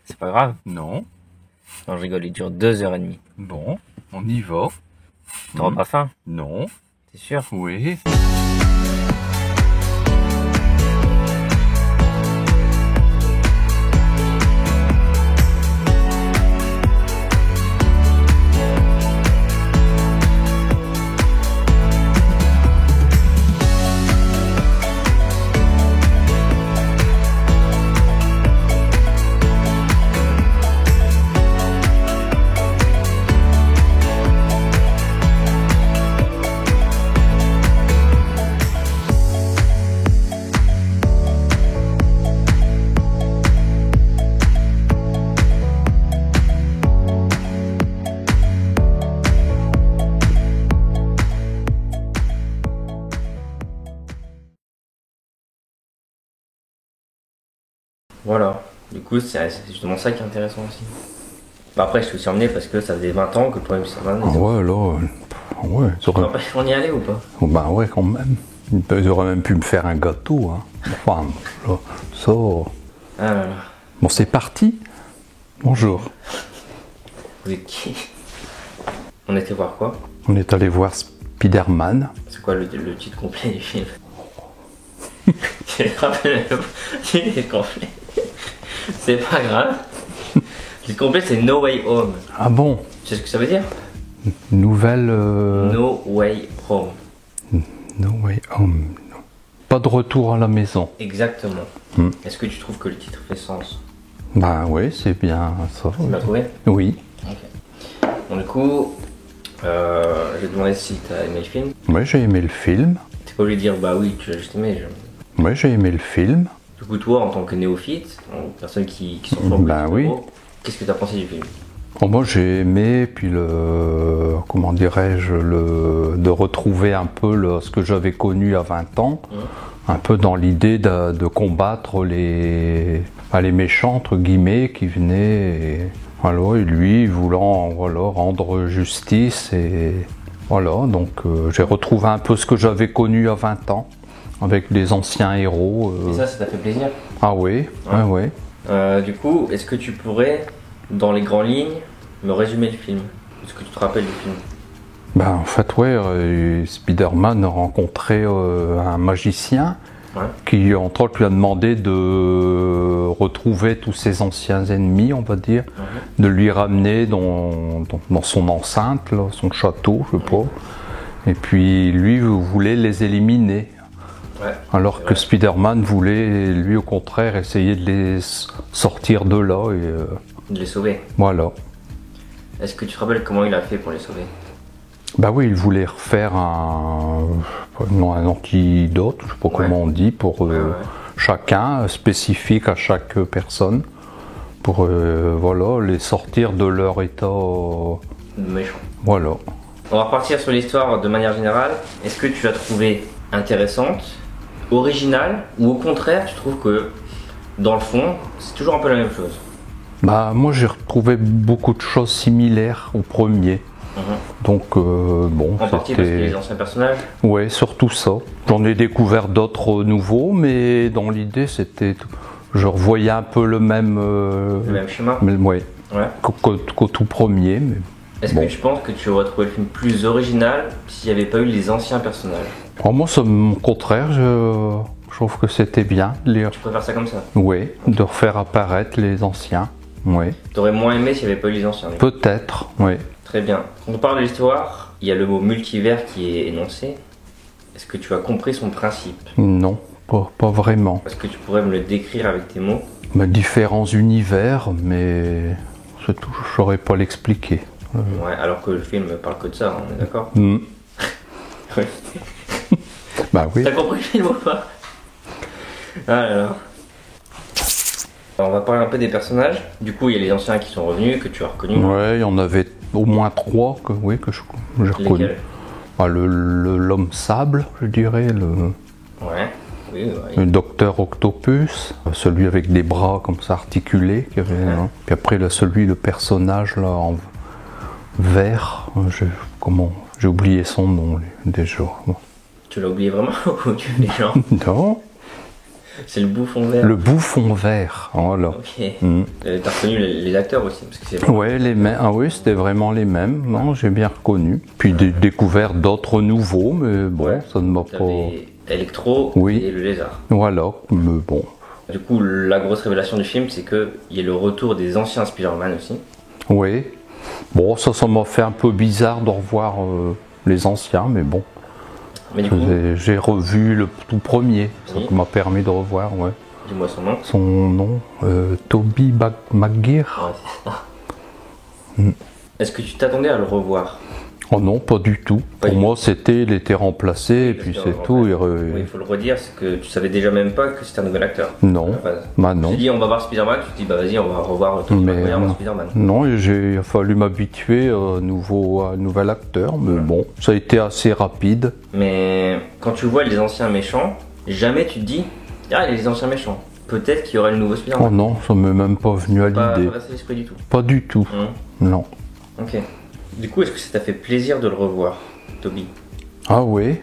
C'est pas grave. non. Non, je rigole, il dure 2h30. Bon, on y va. T'auras pas faim? Non. T'es sûr? Oui. Voilà. Du coup, c'est justement ça qui est intéressant aussi. Bah après, je suis aussi emmené parce que ça faisait 20 ans que le problème Spider-Man. Ah ouais, là. Ouais, ça aurait- On y allait ou pas? Oh, bah ouais, quand même. Ils auraient même pu me faire un gâteau. Hein. Enfin, là, ça. Ah là là. Bon, c'est parti. Bonjour. Vous êtes qui? On était voir quoi? On est allé voir Spider-Man. C'est quoi le titre complet du film? Je rappelle le titre complet. C'est pas grave. Le titre complet c'est No Way Home. Ah bon? Tu sais ce que ça veut dire? Nouvelle. No Way Home. No Way Home. Pas de retour à la maison. Exactement. Est-ce que tu trouves que le titre fait sens? Bah oui, c'est bien ça. Tu l'as trouvé? Oui. Ok. Bon, du coup, je vais te demander si tu as aimé le film. Ouais, j'ai aimé le film. T'es pas obligé de dire bah oui, tu l'as juste aimé. Ouais, j'ai aimé le film. Du coup, toi, en tant que néophyte, en personne qui s'en fout Ben oui. qu'est-ce que tu as pensé du film? Bon, moi j'ai aimé, puis comment dirais-je, de retrouver un peu ce que j'avais connu à 20 ans, un peu dans l'idée de combattre les méchants, entre guillemets, qui venaient, et lui voulant rendre justice, et voilà, donc j'ai retrouvé un peu ce que j'avais connu à 20 ans, avec les anciens héros. Et ça t'a fait plaisir? Ah oui, ouais. Du coup, est-ce que tu pourrais, dans les grandes lignes, me résumer le film? Est-ce que tu te rappelles du film? Ben, en fait, ouais, Spider-Man a rencontré un magicien qui, entre autres, lui a demandé de retrouver tous ses anciens ennemis, on va dire, de lui ramener dans son enceinte, là, son château, je sais pas. Et puis, lui voulait les éliminer. Alors que Spider-Man voulait, lui, au contraire, essayer de les sortir de là. Et, de les sauver. Voilà. Est-ce que tu te rappelles comment il a fait pour les sauver? Bah oui, il voulait refaire un antidote, je sais pas comment on dit, pour chacun, spécifique à chaque personne, pour voilà, les sortir de leur état méchant. Voilà. On va repartir sur l'histoire de manière générale. Est-ce que tu l'as trouvée intéressante, originale, ou au contraire, tu trouves que dans le fond, c'est toujours un peu la même chose? Bah moi j'ai retrouvé beaucoup de choses similaires au premier. Donc bon, en partie parce que les anciens personnages? Ouais, surtout ça. J'en ai découvert d'autres nouveaux, mais dans l'idée c'était, je revoyais un peu le même schéma. Qu'au tout premier. Mais est-ce que tu penses que tu aurais trouvé le film plus original s'il n'y avait pas eu les anciens personnages? Alors moi, au contraire, je trouve que c'était bien. Tu préfères ça comme ça? Oui, de refaire apparaître les anciens. Oui. T'aurais moins aimé s'il n'y avait pas eu les anciens? Peut-être, oui. Très bien. Quand on parle de l'histoire, il y a le mot multivers qui est énoncé. Est-ce que tu as compris son principe? Non, pas vraiment. Est-ce que tu pourrais me le décrire avec tes mots? Différents univers, mais c'est tout, je ne saurais pas l'expliquer. Ouais, alors que le film parle que de ça, on est d'accord? Oui. Bah oui. T'as compris le film ou pas? Ah là là. Alors, on va parler un peu des personnages. Du coup, il y a les anciens qui sont revenus, que tu as reconnus. Ouais, il y en avait au moins 3 que j'ai reconnus. Ah, l'homme sable, je dirais. Ouais. Oui. Le docteur Octopus, celui avec des bras comme ça articulés. Puis après, le personnage là en vert. J'ai oublié son nom déjà. Tu l'as oublié vraiment ou tu les gens? Non. C'est le bouffon vert. Le bouffon vert, voilà. Ok. T'as reconnu les acteurs aussi parce que c'est ouais, les mêmes. Ah oui, c'était vraiment les mêmes. Non, j'ai bien reconnu. Puis découvert d'autres nouveaux, mais bon, ça ne m'a pas. Electro et le lézard. Voilà, mais bon. Du coup, la grosse révélation du film, c'est qu'il y a le retour des anciens Spider-Man aussi. Oui. Bon, ça m'a fait un peu bizarre de revoir les anciens, mais bon. Mais du coup, j'ai revu le tout premier, ça m'a permis de revoir, ouais. Dis-moi son nom. Son nom, Tobey Maguire. Ouais, c'est ça. Est-ce que tu t'attendais à le revoir? Oh non, pas du tout. Pour moi, il était remplacé, et puis c'est tout. Oui, il faut le redire, c'est que tu savais déjà même pas que c'était un nouvel acteur. Non, bah non. Tu dis on va voir Spider-Man, tu te dis bah vas-y, on va revoir Tobey Maguire dans Spider-Man. Non, il a fallu m'habituer à un nouvel acteur, mais bon, ça a été assez rapide. Mais quand tu vois les anciens méchants, jamais tu te dis, ah, il y a les anciens méchants. Peut-être qu'il y aura le nouveau Spider-Man. Oh non, ça m'est même pas venu à l'idée. Pas passé l'esprit du tout. Pas du tout, non. Ok. Du coup, est-ce que ça t'a fait plaisir de le revoir, Tobey? Ah oui,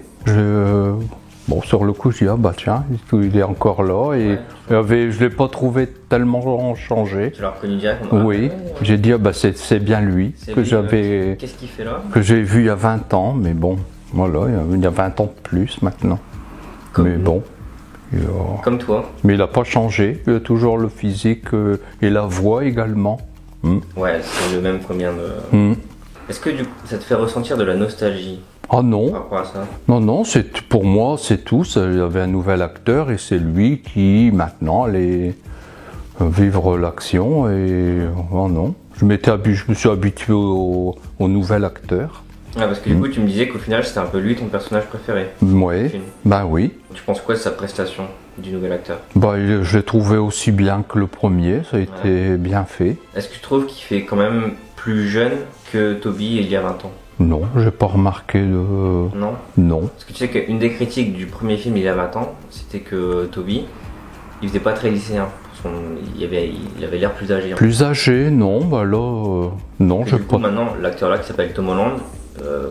bon, sur le coup, je dis, ah bah tiens, il est encore là, et je l'ai pas trouvé tellement changé. Tu l'as reconnu directement? Oui, j'ai dit, ah bah c'est bien lui, Qu'est-ce qu'il fait là? Que j'ai vu il y a 20 ans, mais bon, voilà, il y a 20 ans de plus maintenant. Mais bon. Comme toi. Mais il n'a pas changé, il a toujours le physique et la voix également. Ouais, c'est le même qu'on vient de... Est-ce que du coup, ça te fait ressentir de la nostalgie? Ah non. Par rapport à ça? Non, pour moi, c'est tout. Il y avait un nouvel acteur et c'est lui qui, maintenant, allait vivre l'action. Et oh non, je me suis habitué au nouvel acteur. Ah, parce que du coup, tu me disais qu'au final, c'était un peu lui ton personnage préféré. Ouais, bah oui. Tu penses quoi de sa prestation du nouvel acteur? Bah, je l'ai trouvé aussi bien que le premier, ça a été bien fait. Est-ce que tu trouves qu'il fait quand même plus jeune que Tobey il y a 20 ans? Non, j'ai pas remarqué de... Non? Non. Parce que tu sais qu'une des critiques du premier film il y a 20 ans, c'était que Tobey, il faisait pas très lycéen. Il avait l'air plus âgé. Plus âgé, non, bah là... non, je pas... maintenant, l'acteur là qui s'appelle Tom Holland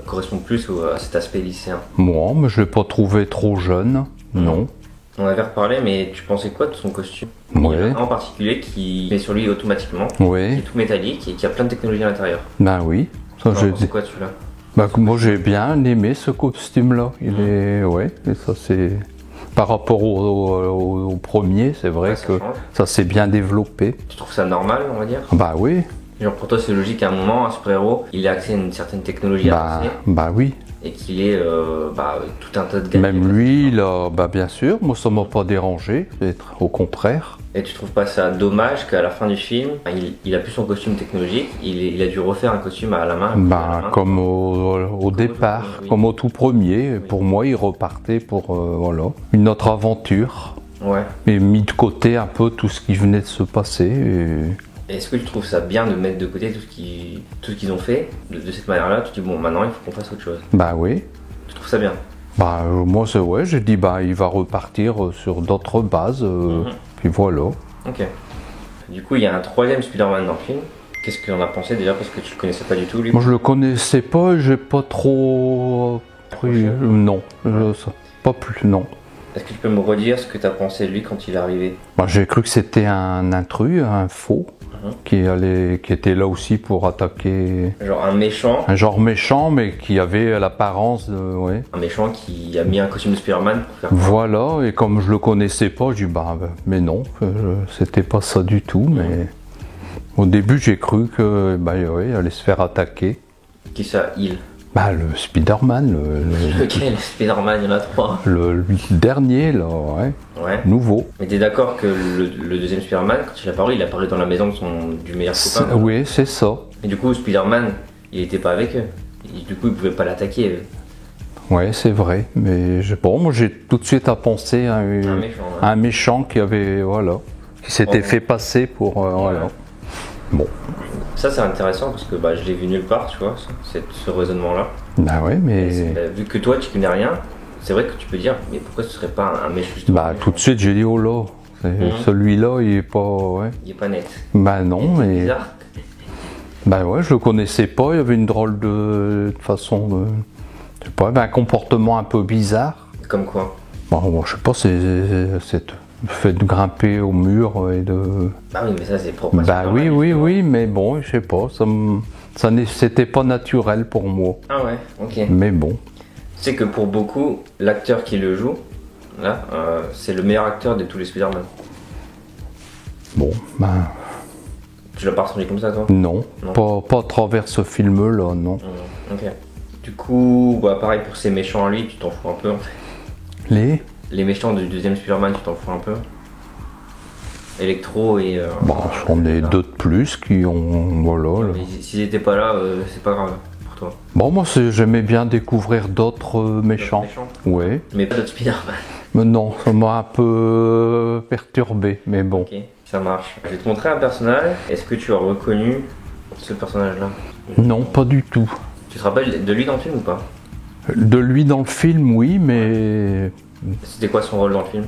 correspond plus à cet aspect lycéen. Moi, mais je l'ai pas trouvé trop jeune, non. On avait reparlé, mais tu pensais quoi de son costume? Il y en a Ouais, un en particulier qui met sur lui automatiquement, qui ouais, est tout métallique et qui a plein de technologies à l'intérieur. ben oui. Ça, Alors, j'ai c'est quoi celui-là? moi j'ai bien aimé ce costume-là. Il est, ouais, et ça c'est par rapport au premier, c'est vrai Ouais, ça que change. ça s'est bien développé. Tu trouves ça normal, on va dire? Bah oui, Genre pour toi c'est logique qu'à un moment, un super-héros, il ait accès à une certaine technologie avancée bah oui. et qu'il ait tout un tas de gadgets. Même lui, là, bah bien sûr, moi ça m'a pas dérangé, au contraire. Et tu trouves pas ça dommage qu'à la fin du film, il a plus son costume technologique, il a dû refaire un costume à la main. Bah, comme au départ, oui. comme au tout premier, pour moi il repartait pour voilà, une autre aventure. Ouais. Et mis de côté un peu tout ce qui venait de se passer. Et est-ce que tu trouves ça bien de mettre de côté tout ce qu'ils ont fait de cette manière-là? Tu te dis bon maintenant il faut qu'on fasse autre chose. Bah oui. Tu trouves ça bien? Bah moi c'est ouais, j'ai dit bah il va repartir sur d'autres bases. Puis voilà. Ok. Du coup il y a un troisième Spider-Man dans le film. Qu'est-ce que t'en as pensé déjà parce que tu le connaissais pas du tout lui? Moi je le connaissais pas, j'ai pas trop pris. Non, pas plus, non. Est-ce que tu peux me redire ce que tu as pensé de lui quand il est arrivé? Bah, j'ai cru que c'était un intrus, un faux, qui était là aussi pour attaquer. Genre un méchant? Un genre méchant, mais qui avait l'apparence de. Ouais. Un méchant qui a mis un costume de Spider-Man pour faire. Voilà, et comme je le connaissais pas, je dis mais non, c'était pas ça du tout, mais. Au début, j'ai cru que ouais, il allait se faire attaquer. Qui ça? Il? Bah, le Spider-Man, Lequel? Spider-Man, il y en a trois. le dernier, là, ouais. Ouais. Nouveau. Mais t'es d'accord que le deuxième Spider-Man, quand il a apparu dans la maison du meilleur copain? Oui, c'est ça. Et du coup, Spider-Man, il était pas avec eux. Et du coup, il pouvait pas l'attaquer. Ouais, c'est vrai. Mais moi, j'ai tout de suite à penser à un méchant qui avait, voilà, qui s'était fait passer pour, voilà. Bon. Ça c'est intéressant parce que je l'ai vu nulle part, tu vois, ce raisonnement-là. Bah ouais, mais. Vu que toi tu connais rien, c'est vrai que tu peux dire, mais pourquoi ce serait pas un méchant? Bah tout de suite j'ai dit oh là, celui-là il est pas. Ouais. Il est pas net. Bah non, mais. Bizarre. Bah ouais, je le connaissais pas, il y avait une drôle de façon de. Je sais pas, un comportement un peu bizarre. Comme quoi? Bon, je sais pas, c'est le fait de grimper au mur et de. Bah oui, mais ça c'est propre. Bah oui, mais bon, je sais pas, c'était pas naturel pour moi. Ah ouais, ok. Mais bon. Tu sais que pour beaucoup, l'acteur qui le joue, là, c'est le meilleur acteur de tous les Spider-Man. Bon, bah. Tu l'as pas ressenti comme ça toi? Non, pas à travers ce film-là, non. Ok. Du coup, pareil pour ces méchants à lui, tu t'en fous un peu en fait. Les méchants du deuxième Spider-Man, tu t'en fous un peu? Electro et. J'en ai deux de plus qui ont. Voilà. S'ils étaient pas là, c'est pas grave pour toi. Bon, moi j'aimais bien découvrir d'autres méchants. Ouais. Mais pas d'autres Spider-Man. Mais non, ça m'a un peu perturbé, mais bon. Ok, ça marche. Je vais te montrer un personnage. Est-ce que tu as reconnu ce personnage-là? Non, pas du tout. Tu te rappelles de lui dans le film ou pas? De lui dans le film, oui, mais. C'était quoi son rôle dans le film?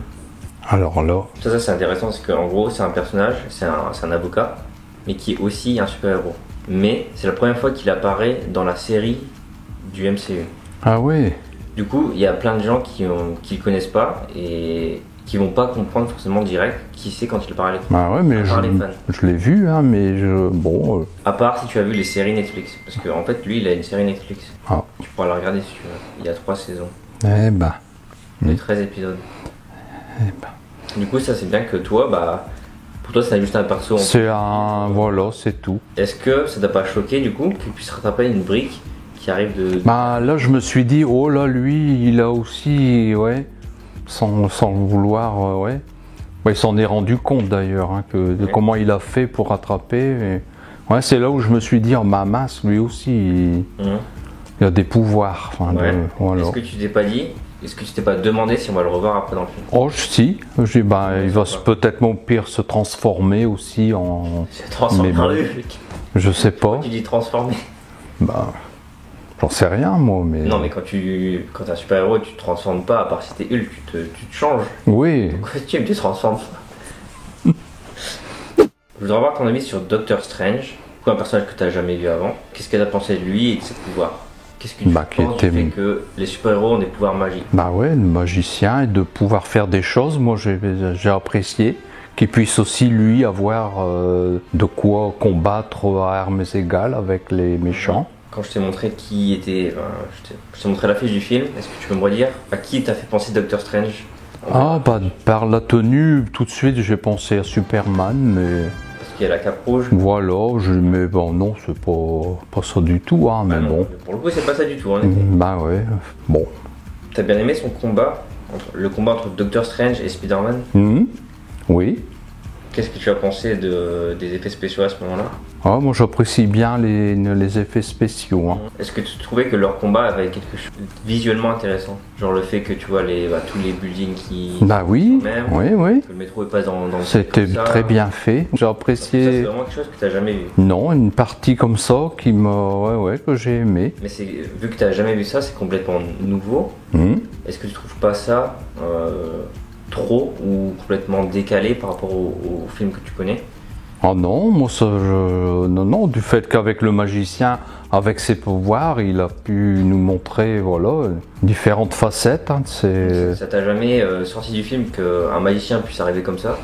Alors là. Ça c'est intéressant parce qu'en gros c'est un personnage, c'est un avocat, mais qui est aussi un super-héros. Mais c'est la première fois qu'il apparaît dans la série du MCU. Ah oui. Du coup, il y a plein de gens qui le connaissent pas et qui vont pas comprendre forcément direct qui c'est quand il parle à l'écran. Ah ouais, mais je l'ai vu, hein, mais bon. À part si tu as vu les séries Netflix, parce qu'en fait lui il a une série Netflix. Ah. Tu pourras la regarder si tu veux. Il y a 3 saisons. Eh ben. De 13 épisodes. Eh ben. Du coup, ça c'est bien que toi, pour toi c'est juste un perso. Voilà, c'est tout. Est-ce que ça t'a pas choqué du coup qu'il puisse rattraper une brique qui arrive de. Là je me suis dit, oh là, lui, il a aussi, ouais, sans le vouloir, ouais. Il s'en est rendu compte d'ailleurs, hein, de comment il a fait pour rattraper. Et... Ouais, c'est là où je me suis dit, mince, lui aussi, il a des pouvoirs. Voilà. Est-ce que tu t'es pas dit? Est-ce que tu t'es pas demandé si on va le revoir après dans le film? Oh si, je dis il va peut-être mon pire se transformer aussi en. Se transformer en Hulk. Je sais pas. Tu dis transformer? J'en sais rien moi, mais. Non mais quand t'es un super héros, tu te transformes pas à part si t'es Hulk, tu te changes. Oui. Ton costume, tu te transformes. Je voudrais avoir ton avis sur Doctor Strange, un personnage que t'as jamais vu avant. Qu'est-ce qu'elle a pensé de lui et de ses pouvoirs? Qu'est-ce que tu penses du fait que les super-héros ont des pouvoirs magiques? Bah ouais, le magicien, et de pouvoir faire des choses, moi j'ai apprécié. Qu'il puisse aussi lui avoir de quoi combattre à armes égales avec les méchants. Quand je t'ai montré qui était, je t'ai montré l'affiche du film, est-ce que tu peux me redire à qui t'as fait penser Doctor Strange? Ah bah par la tenue, tout de suite j'ai pensé à Superman, mais... Parce qu'il y a la cape rouge. Voilà, mais bon non, c'est pas ça du tout, hein, mais bon. Pour le coup c'est pas ça du tout, hein. Bah ouais, bon. T'as bien aimé son combat, le combat entre Doctor Strange et Spider-Man? Oui. Qu'est-ce que tu as pensé des effets spéciaux à ce moment-là? Ah, moi j'apprécie bien les effets spéciaux. Hein. Est-ce que tu trouvais que leur combat avait quelque chose de visuellement intéressant? Genre le fait que tu vois tous les buildings qui... Bah oui, même, oui. que le métro est pas dans c'était très bien fait. J'ai apprécié... Ça c'est vraiment quelque chose que tu n'as jamais vu? Non, une partie comme ça qui m'a... que j'ai aimé. Mais vu que tu n'as jamais vu ça, c'est complètement nouveau. Est-ce que tu trouves pas ça trop ou complètement décalé par rapport au film que tu connais? Ah non, moi ça, non, du fait qu'avec le magicien, avec ses pouvoirs, il a pu nous montrer, voilà, différentes facettes. Hein, ça t'a jamais sorti du film qu'un magicien puisse arriver comme ça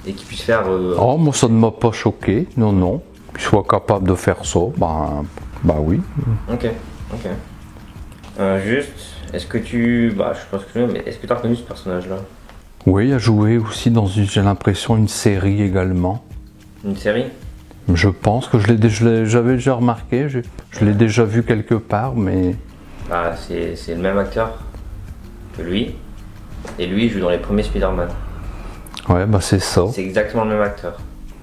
et qu'il puisse faire... Oh, moi ça ne m'a pas choqué, non. Qu'il soit capable de faire ça, bah oui. Ok. Juste, est-ce que tu... je pense que mais est-ce que tu as reconnu ce personnage-là? Oui, il a joué aussi dans, j'ai l'impression, une série également. Une série? Je pense que j'avais déjà remarqué, je l'ai déjà vu quelque part, mais... c'est le même acteur que lui, et lui il joue dans les premiers Spider-Man. Ouais, c'est ça. C'est exactement le même acteur.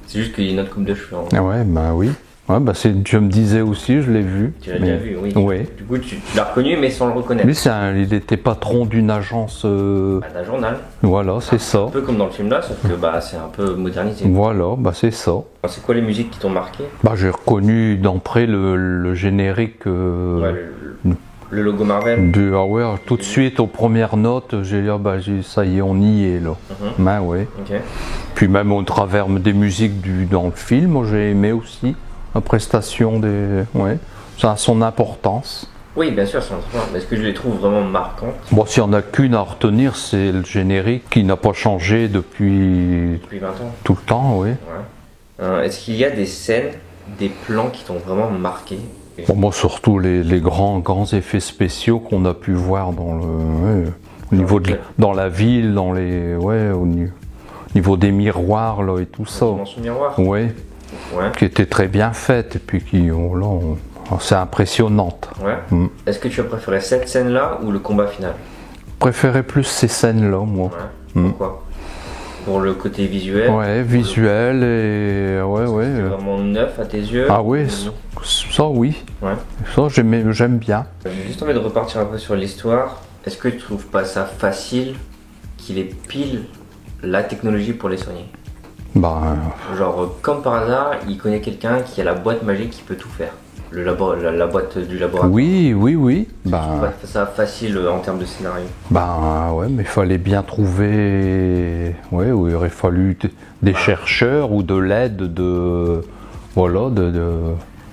C'est juste qu'il y a une autre coupe de cheveux. Ah ouais, oui. Ouais, je me disais aussi, je l'ai vu. Tu l'as déjà vu, oui. Oui. Du coup, tu l'as reconnu, mais sans le reconnaître. Lui, il était patron d'une agence... d'un journal. Voilà, c'est ça. Un peu comme dans le film là, sauf que c'est un peu modernisé. Voilà, c'est ça. C'est quoi les musiques qui t'ont marqué? J'ai reconnu d'entrée le générique... le logo Marvel. Tout de suite, aux premières notes, j'ai dit, ça y est, on y est, là. Ouais. Okay. Puis même au travers des musiques dans le film, j'ai aimé aussi. La prestation ça a son importance. Oui, bien sûr, c'est important. Mais est-ce que je les trouve vraiment marquantes? Bon, s'il n'y en a qu'une à retenir, c'est le générique qui n'a pas changé depuis 20 ans. Tout le temps, oui. Ouais. Est-ce qu'il y a des scènes, des plans qui t'ont vraiment marqué? Moi, surtout les grands effets spéciaux qu'on a pu voir au niveau dans la ville, au niveau des miroirs là, et tout ça. Miroir. Oui. Ouais. Qui était très bien faite et puis c'est impressionnante. Ouais. Est-ce que tu as préféré cette scène-là ou le combat final? Je préférais plus ces scènes-là, moi. Ouais. Pourquoi? Pour le côté visuel? Ouais, visuel et c'est vraiment neuf à tes yeux? Ah oui, ça oui. Ouais. Ça j'aime bien. J'ai juste envie de repartir un peu sur l'histoire. Est-ce que tu trouves pas ça facile qu'il ait pile la technologie pour les soigner? Genre, comme par hasard, il connaît quelqu'un qui a la boîte magique qui peut tout faire. La boîte du laboratoire. Oui. C'est pas ça facile en termes de scénario. Ouais, mais il fallait bien trouver. Ouais, où il aurait fallu des chercheurs ou de l'aide Mais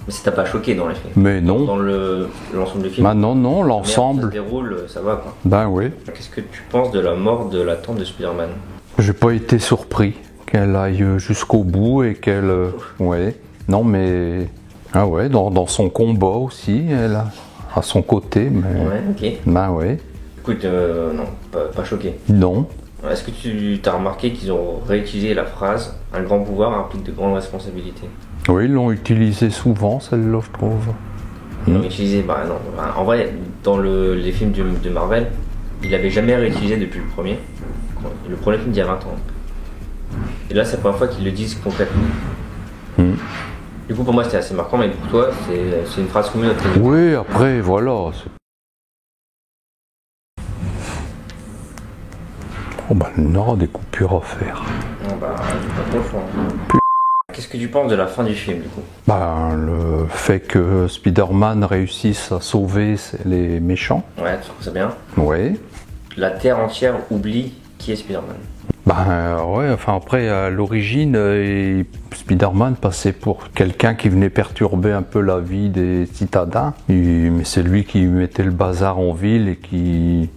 ça t'a pas choqué dans les faits? Mais non. Dans l'ensemble du film? Non, l'ensemble. Ça se déroule, ça va quoi. Oui. Qu'est-ce que tu penses de la mort de la tante de Spider-Man? J'ai pas été surpris qu'elle aille jusqu'au bout et qu'elle... Non mais... Ah ouais, dans son combat aussi, elle a à son côté, mais... Ouais, ok. Écoute, non, pas choqué. Non. Est-ce que tu as remarqué qu'ils ont réutilisé la phrase « Un grand pouvoir implique de grandes responsabilités » Oui, ils l'ont utilisé souvent, celle-là, je trouve. Ils l'ont utilisé, non. En vrai, dans les films de Marvel, ils l'avaient jamais réutilisé depuis le premier. Le premier film d'il y a 20 ans. Et là, c'est la première fois qu'ils le disent concrètement. Du coup, pour moi, c'était assez marquant, mais pour toi, c'est une phrase commune. Oui, après, voilà. On aura des coupures à faire. Non, pas trop le choix. Qu'est-ce que tu penses de la fin du film, du coup? Le fait que Spider-Man réussisse à sauver les méchants. Ouais, tu trouves ça bien? Ouais. La Terre entière oublie qui est Spider-Man. Ouais, enfin après, à l'origine, Spider-Man passait pour quelqu'un qui venait perturber un peu la vie des citadins. Mais c'est lui qui mettait le bazar en ville et qui...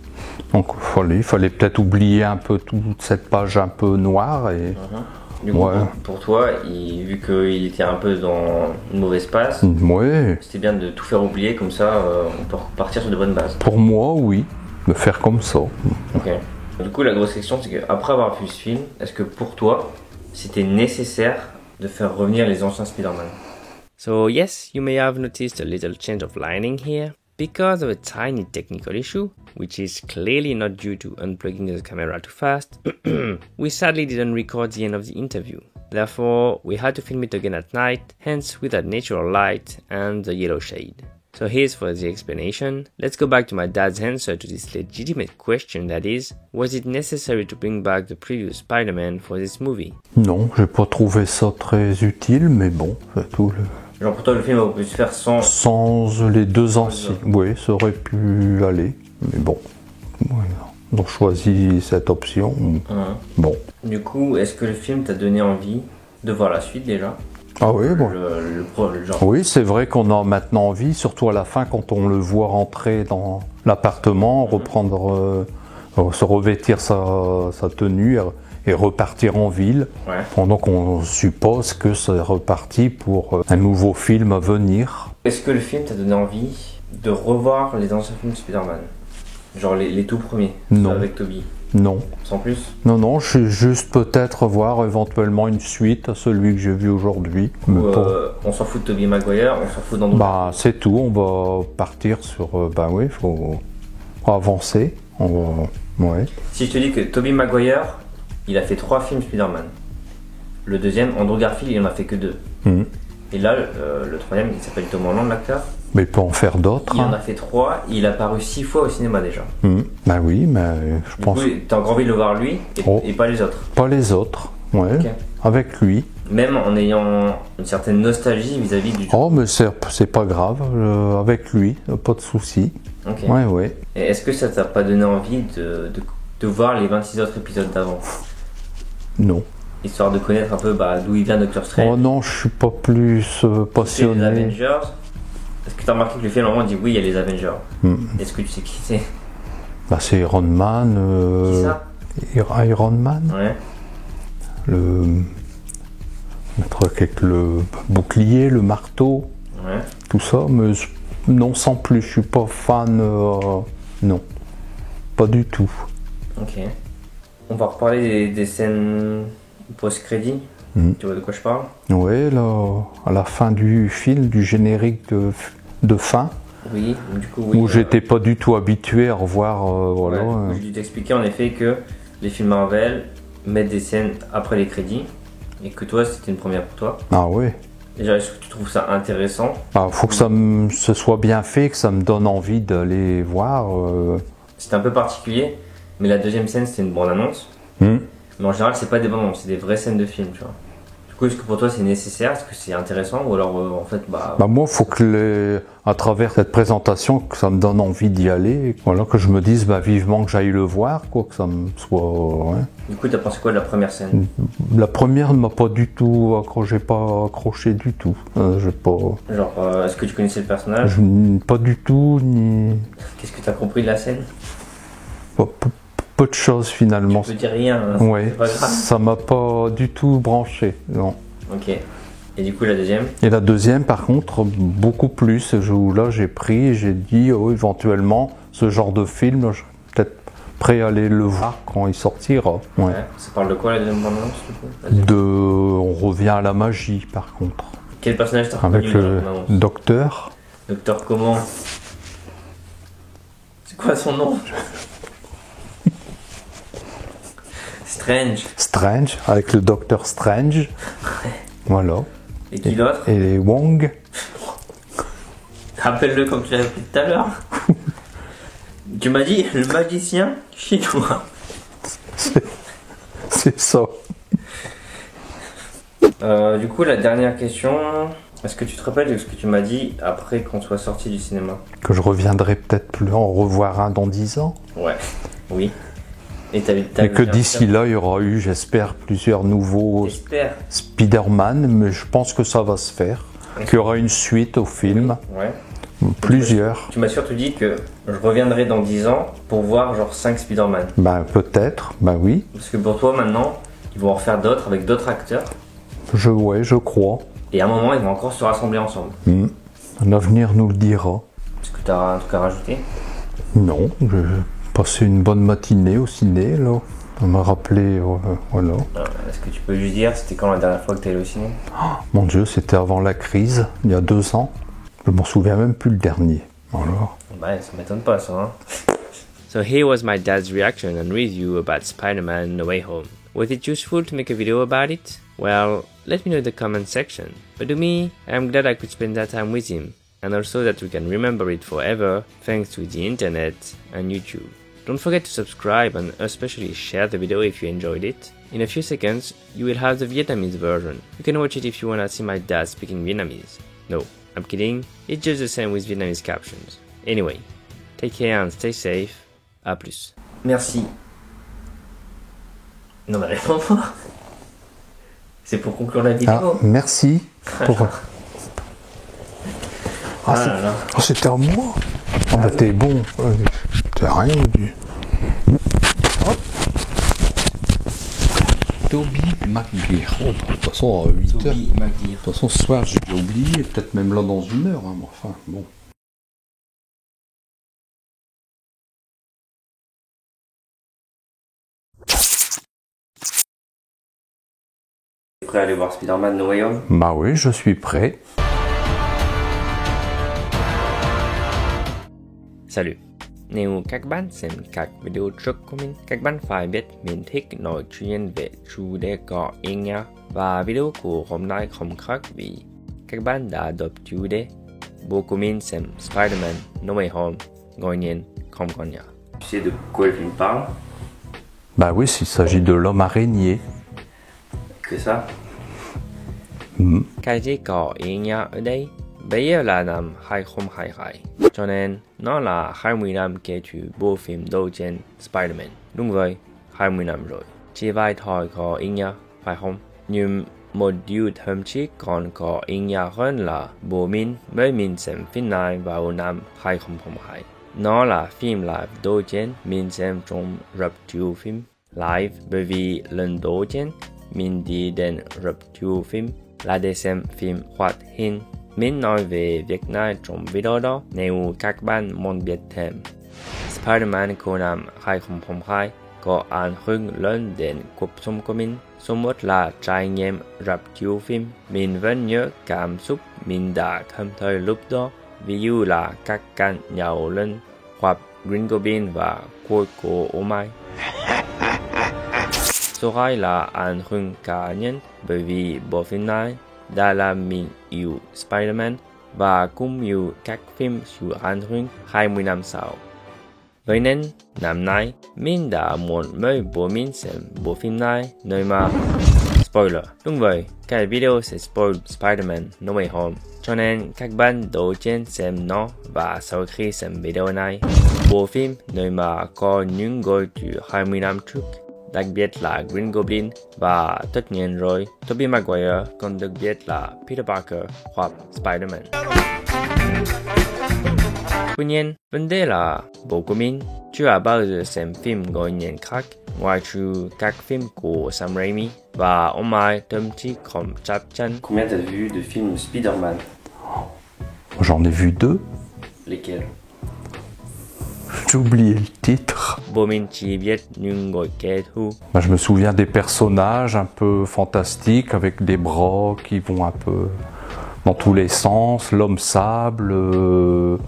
Donc il fallait peut-être oublier un peu toute cette page un peu noire. Et... Du coup, pour toi, vu qu'il était un peu dans une mauvaise passe, c'était bien de tout faire oublier, comme ça on peut repartir sur de bonnes bases. Pour moi, oui, de faire comme ça. Ok. Du coup, la grosse question, c'est qu'après avoir vu ce film, est-ce que pour toi, c'était nécessaire de faire revenir les anciens Spider-Man? So yes, you may have noticed a little change of lighting here. Because of a tiny technical issue, which is clearly not due to unplugging the camera too fast, we sadly didn't record the end of the interview. Therefore, we had to film it again at night, hence with that natural light and the yellow shade. So here's for the explanation. Let's go back to my dad's answer to this legitimate question, that is, was it necessary to bring back the previous Spider-Man for this movie? Non, j'ai pas trouvé ça très utile, mais bon, c'est tout. Genre pour toi, le film aurait pu se faire sans les deux anciens. Oui, ça aurait pu aller, mais bon. On a choisi cette option. Bon. Du coup, est-ce que le film t'a donné envie de voir la suite déjà? Ah oui, bon. Le genre. Oui, c'est vrai qu'on a maintenant envie, surtout à la fin quand on le voit rentrer dans l'appartement, reprendre, se revêtir sa tenue et repartir en ville. Donc on suppose que c'est reparti pour un nouveau film à venir. Est-ce que le film t'a donné envie de revoir les anciens films de Spider-Man? Genre les tout premiers? Non. Avec Tobey? Non. Sans plus? Non, je suis juste peut-être voir éventuellement une suite à celui que j'ai vu aujourd'hui. On s'en fout de Tobey Maguire, on s'en fout d'Andrew. C'est tout, on va partir sur... il faut avancer. Si je te dis que Tobey Maguire, il a fait 3 films Spider-Man. Le deuxième, Andrew Garfield, il en a fait que 2. Et là, le troisième, il s'appelle Tom Holland, l'acteur. Mais il peut en faire d'autres. Il en a fait 3, il a paru 6 fois au cinéma déjà. Oui, mais je pense... Du coup, t'as encore envie de le voir lui et pas les autres. Pas les autres, Okay. Avec lui. Même en ayant une certaine nostalgie vis-à-vis du... Oh, mais c'est pas grave, avec lui, pas de souci. Ouais. Et est-ce que ça t'a pas donné envie de voir les 26 autres épisodes d'avant? Non. Histoire de connaître un peu d'où il vient Doctor Strange. Oh non, je suis pas plus passionné. Les Avengers. Est-ce que tu as remarqué que le film, à un moment, dit oui, il y a les Avengers? Est-ce que tu sais qui c'est? C'est Iron Man. Qui ça? Iron Man. Ouais. Le truc avec le bouclier, le marteau. Ouais. Tout ça, mais non, sans plus. Je suis pas fan. Non. Pas du tout. Ok. On va reparler des scènes post-crédit. Tu vois de quoi je parle? Oui, là, à la fin du film, du générique de fin. Oui, du coup, oui. Où j'étais pas du tout habitué à revoir. Je dû t'expliquer en effet que les films Marvel mettent des scènes après les crédits et que toi, c'était une première pour toi. Ah oui. Déjà, est-ce que tu trouves ça intéressant? Faut que ce soit bien fait, que ça me donne envie d'aller voir. C'était un peu particulier, mais la deuxième scène, c'était une bande-annonce. Mais en général, c'est pas des bandes-annonces, c'est des vraies scènes de films, tu vois. Du coup, est-ce que pour toi c'est nécessaire? Est-ce que c'est intéressant? Ou alors, en fait, moi, il faut que à travers cette présentation, que ça me donne envie d'y aller. Voilà, que je me dise vivement que j'aille le voir, quoi, que ça me soit. Du coup, t'as pensé quoi de la première scène? La première ne m'a pas du tout accroché du tout. J'ai pas. Genre, est-ce que tu connaissais le personnage? Pas du tout, ni. Qu'est-ce que t'as compris de la scène? Peu de choses finalement. Tu peux dire rien, hein, c'est pas grave. Ça m'a pas du tout branché, non. Ok. Et du coup la deuxième? Et la deuxième par contre, beaucoup plus. Là j'ai dit éventuellement ce genre de film, je suis peut-être prêt à aller le voir quand il sortira. Ouais. Ça parle de quoi la deuxième bande-annonce du coup? On revient à la magie par contre. Quel personnage t'as reconnu? Avec le docteur. Docteur comment? C'est quoi son nom? Strange, avec le Docteur Strange. Voilà. Et qui d'autre? Et Wong. Rappelle-le comme tu l'as appelé tout à l'heure. Tu m'as dit le magicien chinois. C'est ça. Du coup, la dernière question. Est-ce que tu te rappelles de ce que tu m'as dit après qu'on soit sorti du cinéma? Que je reviendrai peut-être plus en revoir un dans 10 ans. Ouais. Oui. Et que d'ici là, il y aura eu, j'espère, plusieurs nouveaux Spider-Man, mais je pense que ça va se faire. Qu'il y aura une suite au film. Ouais. Plusieurs. Tu m'as surtout dit que je reviendrai dans 10 ans pour voir genre 5 Spider-Man. Ben peut-être, ben oui. Parce que pour toi maintenant, ils vont en refaire d'autres avec d'autres acteurs. Ouais, je crois. Et à un moment, ils vont encore se rassembler ensemble. L'avenir nous le dira. Est-ce que tu as un truc à rajouter? Non, j'ai passé une bonne matinée au ciné, là. On m'a rappelé, voilà. Est-ce que tu peux juste dire, c'était quand la dernière fois que tu es allé au ciné? Mon Dieu, c'était avant la crise, il y a 2 ans. Je m'en souviens même plus le dernier. Alors. Bah, ça m'étonne pas, ça, hein. So here was my dad's reaction and review about Spider-Man No Way Home. Was it useful to make a video about it? Well, let me know in the comment section. But to me, I'm glad I could spend that time with him, and also that we can remember it forever thanks to the internet and YouTube. Don't forget to subscribe and especially share the video if you enjoyed it. In a few seconds, you will have the Vietnamese version. You can watch it if you wanna see my dad speaking Vietnamese. No, I'm kidding, it's just the same with Vietnamese captions. Anyway, take care and stay safe. À plus. Merci. Non mais réponds-moi. C'est pour conclure la vidéo. Merci. Pour... c'était à moi. Bah t'es bon. T'as rien dit. Toby McGuire. De toute façon, à 8h. De toute façon, ce soir, j'ai oublié. Peut-être même là dans 1 heure. Hein, enfin, bon. Prêt à aller voir Spider-Man No Way Home? Bah oui, je suis prêt. Salut. Nếu các bạn xem các video trước của mình, các bạn phải biết mình thích nói chuyện về chủ đề có ý nghĩa và video của hôm nay không khác vì các bạn đã đọc chủ đề. Bố của mình xem Spider-Man No Way Home, ngồi nhìn không còn nhớ. Tu sais de quoi le film parle? Bah oui, il s'agit de l'homme araignée. Que ça? Cái gì có ý nghĩa ở đây? Bây giờ là năm 2022, cho nên nó là 20 năm kể từ bộ phim đầu tiên Spider-Man. Đúng vậy, 20 năm rồi. Chỉ vài thôi có ý nghĩa, phải không? Nhưng một điều thậm chí còn có ý nghĩa hơn là bố mình xem phim này vào năm 2002. Nó là phim live đầu tiên mình xem trong rạp chiếu phim live bởi vì lần đầu tiên mình đi đến rạp chiếu phim là để xem phim hoạt hình. Mình nói về việc này trong video đó nếu các bạn muốn biết thêm. Spider-Man của năm 2002 có ảnh hưởng lớn đến cuộc sống của mình. Số 1 là trải nghiệm rạp chiếu phim. Mình vẫn nhớ cảm xúc mình đã cảm thấy lúc đó. Ví dụ là các cảnh nhào lên hoặc Green Goblin và cuối của Oh My. Số 2 là ảnh hưởng cá nhân bởi vì bộ phim này đã làm mình yêu Spider-Man và cũng yêu các phim chịu ảnh hưởng 20 năm sau. Vậy nên, năm nay, mình đã muốn mời bố mình xem bộ phim này nơi mà spoiler. Đúng vậy, cái video sẽ spoil Spider-Man No Way Home, cho nên các bạn đầu tiên xem nó và sau khi xem video này, bộ phim nơi mà có những người từ 20 năm trước, đặc biệt là Green Goblin và tất nhiên rồi, Tobey Maguire còn được biết là Peter Parker hoặc Spider-Man. Tuy nhiên, vấn đề là bố của mình chưa bao giờ xem phim ngồi nhìn khác ngoài trừ các phim của Sam Raimi và ông ấy thậm chí không chắc chắn. Combien t'as vu de films Spider-Man? J'en ai vu 2. Lesquels? J'ai oublié le titre. Bố mình chỉ biết những người kẻ thù. Je me souviens des personnages un peu fantastiques avec des bras qui vont un peu dans tous les sens. L'homme sable,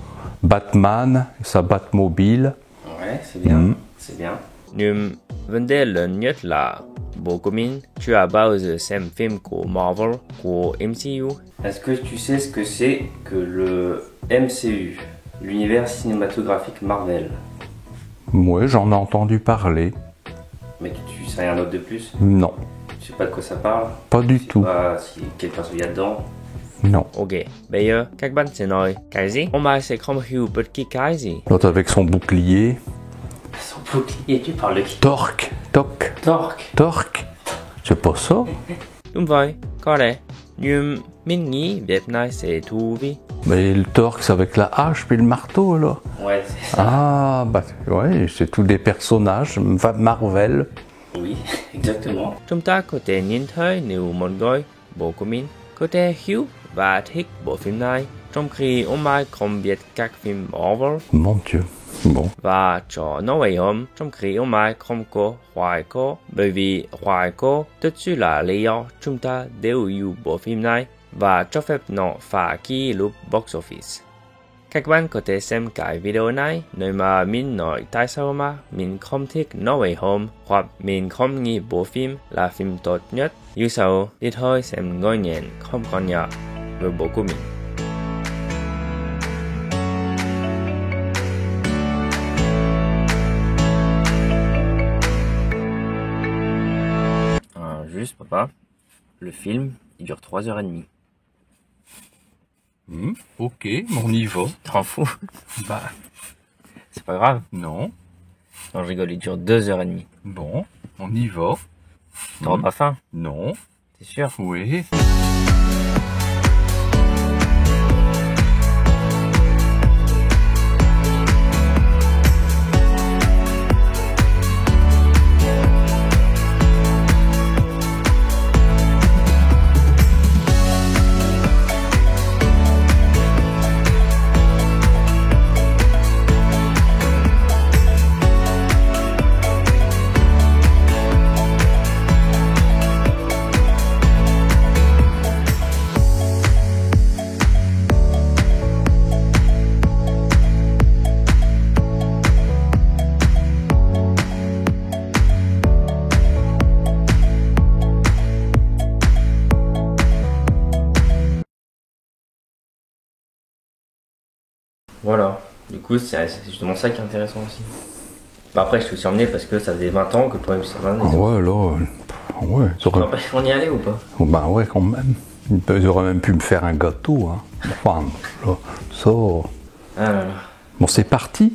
Batman, sa Batmobile. Ouais, c'est bien, c'est bien. Nhưng vấn đề lớn nhất là bố của mình chưa bao giờ xem phim của Marvel, của MCU. Est-ce que tu sais ce que c'est que le MCU, l'univers cinématographique Marvel? Oui, j'en ai entendu parler. Mais tu sais rien d'autre de plus? Non. Tu sais pas de quoi ça parle? Pas du tout. Pas si quel perso il y a dedans? Non. Ok, bây giờ các bạn sẽ nói cái gì? Ông ấy sẽ không hiểu bất kỳ cái gì. L'autre avec son bouclier Son bouclier, tu parles de qui? Torque. Torque. C'est pas ça? Đúng vậy, có lẽ. Nhưng mình nghĩ việc này sẽ thú vị. Mais le torque, c'est avec la hache puis le marteau, là. Ouais, c'est ça. Ah, bah ouais, c'est tous des personnages Marvel. Oui, exactement. Chúng ta có thể nhìn thấy nếu muốn gọi bố của mình có thể hiểu và thích bộ phim này, trong khi ông ấy không biết các phim Marvel, Mon Dieu. Bon. và cho No Way Home, trong khi ông ấy không có hoài cổ, bởi vì hoài cổ thực sự là lý do chúng ta đều yêu bộ phim này và cho phép nó phá kỷ lục box office. Các bạn có thể xem cái video này nơi mà mình nói tại sao mà mình không thích No Way Home hoặc mình không nghĩ bộ phim là phim tốt nhất. Như sau, đi thôi xem ngôi nhện không còn nhỏ với bố của mình. Juste papa, le film il dure 3h30. Ok, on y va. T'en fous? Bah, C'est pas grave. non. Non, je rigole, il dure 2h30. Bon, on y va. T'auras pas faim? Non. T'es sûr? Oui. Voilà. Du coup, c'est justement ça qui est intéressant aussi. Bah après, je suis aussi emmené parce que ça faisait 20 ans que le premier film Ah ouais, là. Ouais, ça aurait- On y allait ou pas? Oh, bah ouais, quand même. Ils auraient même pu me faire un gâteau. Hein. Enfin, là, ça. Ah là là. Bon, c'est parti.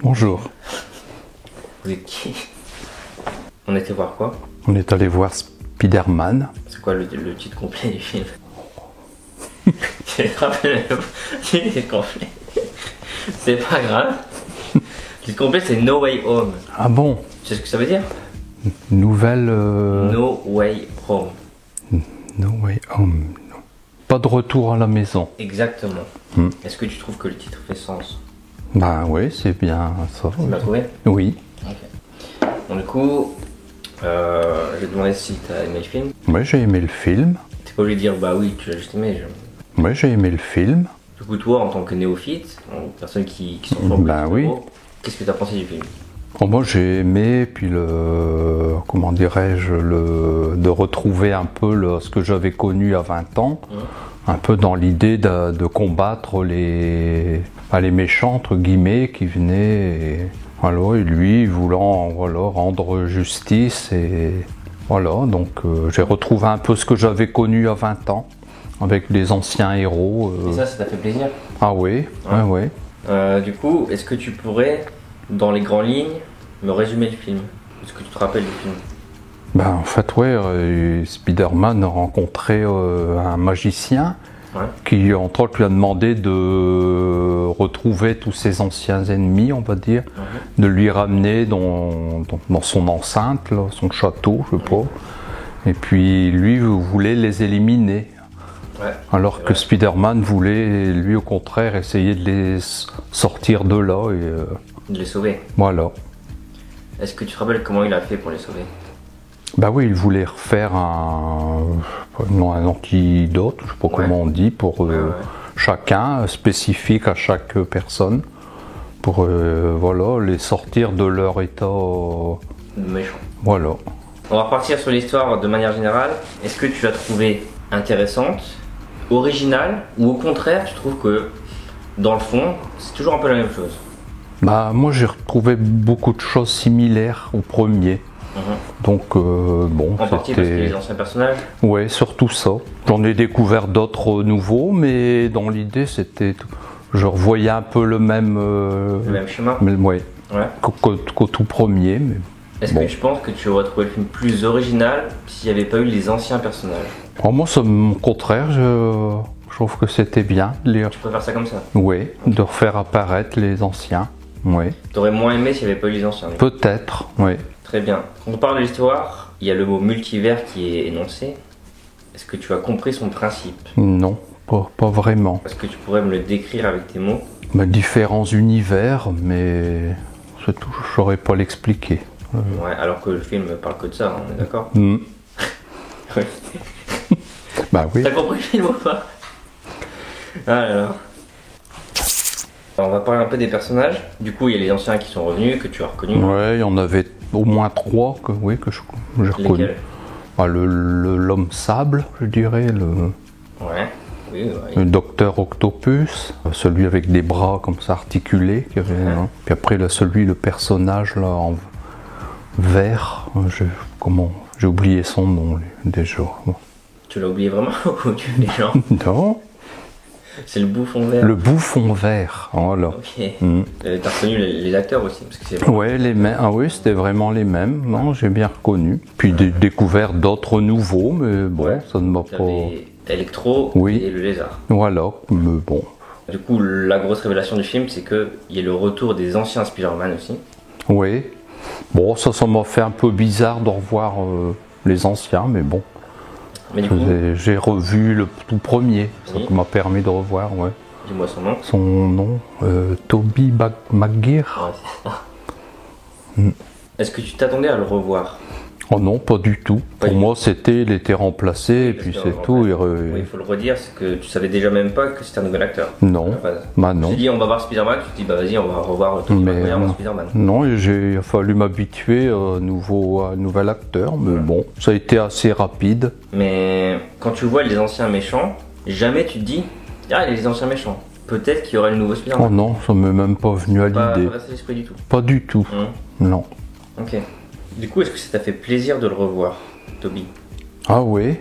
Bonjour. Vous êtes qui? On était voir quoi? On est allé voir Spider-Man. C'est quoi le titre complet du film? Je te rappelle le titre complet. C'est pas grave. Le titre complet c'est No Way Home. Ah bon? Tu sais ce que ça veut dire? Nouvelle. No Way Home. No Way Home. Non. Pas de retour à la maison. Exactement. Hmm. Est-ce que tu trouves que le titre fait sens? Bah oui, c'est bien ça. Tu l'as trouvé? Oui. Ok. Bon, du coup, je vais te demander si tu as aimé le film. Ouais, j'ai aimé le film. T'es pas obligé de dire bah oui, tu l'as juste aimé. Ouais, j'ai aimé le film. Du coup, toi, en tant que néophyte, en personne qui sont Bah oui. qu'est-ce que tu as pensé du film? Oh, moi j'ai aimé, puis comment dirais-je, de retrouver un peu ce que j'avais connu à 20 ans, un peu dans l'idée de combattre les méchants, entre guillemets, qui venaient, et, voilà, et lui voulant rendre justice, et voilà, donc j'ai retrouvé un peu ce que j'avais connu à 20 ans, avec les anciens héros. Et ça t'a fait plaisir? Ah oui, ouais. Du coup, est-ce que tu pourrais, dans les grandes lignes, me résumer le film? Est-ce que tu te rappelles du film? Ben, en fait, ouais, Spider-Man a rencontré un magicien qui, entre autres, lui a demandé de retrouver tous ses anciens ennemis, on va dire, de lui ramener dans son enceinte, là, son château, je sais pas. Et puis, lui voulait les éliminer. Ouais, alors que Spider-Man voulait, lui, au contraire, essayer de les sortir de là. Et, de les sauver. Voilà. Est-ce que tu te rappelles comment il a fait pour les sauver? Bah oui, il voulait refaire un antidote, je sais pas comment on dit, pour chacun, spécifique à chaque personne, pour voilà, les sortir de leur état méchant. Voilà. On va repartir sur l'histoire de manière générale. Est-ce que tu l'as trouvée intéressante, originale, ou au contraire, tu trouves que dans le fond, c'est toujours un peu la même chose? Bah moi j'ai retrouvé beaucoup de choses similaires au premier. Donc bon, en partie parce que les anciens personnages? Ouais, surtout ça. J'en ai découvert d'autres nouveaux, mais dans l'idée c'était, je revoyais un peu le même schéma. Ouais. Ouais. qu'au tout premier. Mais Est-ce bon. que tu penses que tu aurais trouvé le film plus original s'il n'y avait pas eu les anciens personnages? Alors moi, au contraire, je trouve que c'était bien de les, Tu préfères ça comme ça? ouais, de refaire apparaître les anciens. Oui. T'aurais moins aimé s'il n'y avait pas eu les anciens? Peut-être, oui. Très bien. Quand on parle de l'histoire, il y a le mot multivers qui est énoncé. Est-ce que tu as compris son principe? Non, pas vraiment. Est-ce que tu pourrais me le décrire avec tes mots? Différents univers, mais c'est tout, je saurais pas l'expliquer. Ouais, alors que le film parle que de ça, on est d'accord? Hmm. Oui. Bah oui. T'as compris le film ou pas? Ah là là. Alors, on va parler un peu des personnages. Du coup, il y a les anciens qui sont revenus, que tu as reconnus. Ouais, il y en avait au moins 3 que, oui, que j'ai reconnus. Lesquels? L'homme sable, je dirais, Ouais. Oui, ouais. le docteur Octopus, celui avec des bras comme ça articulés, qui avait, Ouais. hein. Puis après là, le personnage là en vert, j'ai oublié son nom déjà. Tu l'as oublié vraiment ou tu les gens? Non, C'est le bouffon vert. le bouffon vert, voilà. Ok. Mm. T'as reconnu les acteurs aussi parce que c'est vraiment... Ouais, les mêmes. Ah oui, c'était vraiment les mêmes. Non, j'ai bien reconnu. Puis découvert d'autres nouveaux, mais bon, Ouais. ça ne m'a pas. T'avais Electro Oui. et le lézard. Voilà, mais bon. Du coup, la grosse révélation du film, c'est qu'il y a le retour des anciens Spider-Man aussi. Oui. Bon, ça m'a fait un peu bizarre de revoir les anciens, mais bon. Mais du coup, J'ai revu le tout premier. Ça Oui. m'a permis de revoir, ouais. dis-moi son nom. Son nom, Toby Maguire. Ouais, c'est ça. Mm. Est-ce que tu t'attendais à le revoir? Oh non, pas du tout. Pas Pour du moi, il était remplacé, et Parce puis que, c'est en tout. fait, il Oui, il faut le redire, c'est que tu savais déjà même pas que c'était un nouvel acteur. Non, À la base. bah Tu non. t'es dit on va voir Spider-Man, tu te dis bah vas-y on va revoir Tobey Mais Maguire en non. Spider-Man. Non, il a fallu m'habituer à un nouvel acteur, mais bon, ça a été assez rapide. Mais quand tu vois les anciens méchants, jamais tu te dis ah les anciens méchants. Peut-être qu'il y aura le nouveau Oh Spider-Man. non, ça m'est même pas venu à Pas l'idée. traversé l'esprit du tout. Pas du tout, non. Ok. Du coup, est-ce que ça t'a fait plaisir de le revoir, Toby? Ah oui,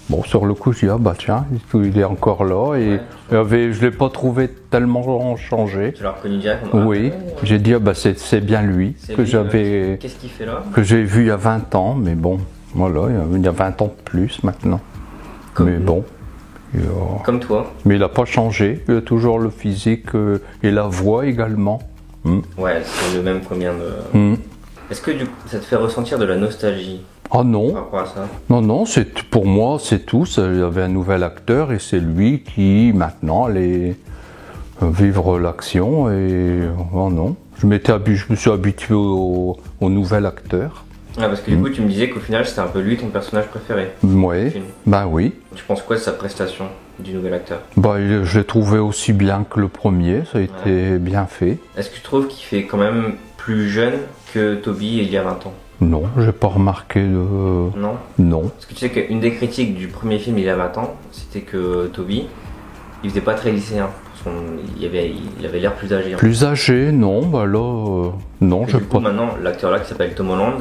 bon, sur le coup, je dis, ah bah tiens, il est encore là, et je l'ai pas trouvé tellement changé. Tu l'as reconnu direct? Oui, j'ai dit, ah bah c'est bien lui C'est que lui, j'avais, Qu'est-ce qu'il fait là? que j'ai vu il y a 20 ans, mais bon, voilà, il y a 20 ans de plus maintenant. Comme- Mais bon. Comme toi. Mais il n'a pas changé, il a toujours le physique et la voix également. Ouais, c'est le même combien de. Mm. Est-ce que du coup, ça te fait ressentir de la nostalgie Ah non, par rapport à ça? non, pour moi c'est tout, il y avait un nouvel acteur et c'est lui qui maintenant allait vivre l'action et oh non, je me suis habitué au nouvel acteur. Ah, parce que du coup, tu me disais qu'au final, c'était un peu lui ton personnage préféré. Oui, Film. bah oui, Tu penses quoi de sa prestation du nouvel acteur? je l'ai trouvé aussi bien que le premier, ça a été bien fait. Est-ce que tu trouves qu'il fait quand même plus jeune que Toby il y a 20 ans? Non, j'ai pas remarqué de... Non? Non. Parce que tu sais qu'une des critiques du premier film il y a 20 ans, c'était que Toby, il faisait pas très lycéen. Il avait l'air plus âgé. Plus âgé, non, bah là, non, Et j'ai du coup, pas... maintenant, l'acteur là qui s'appelle Tom Holland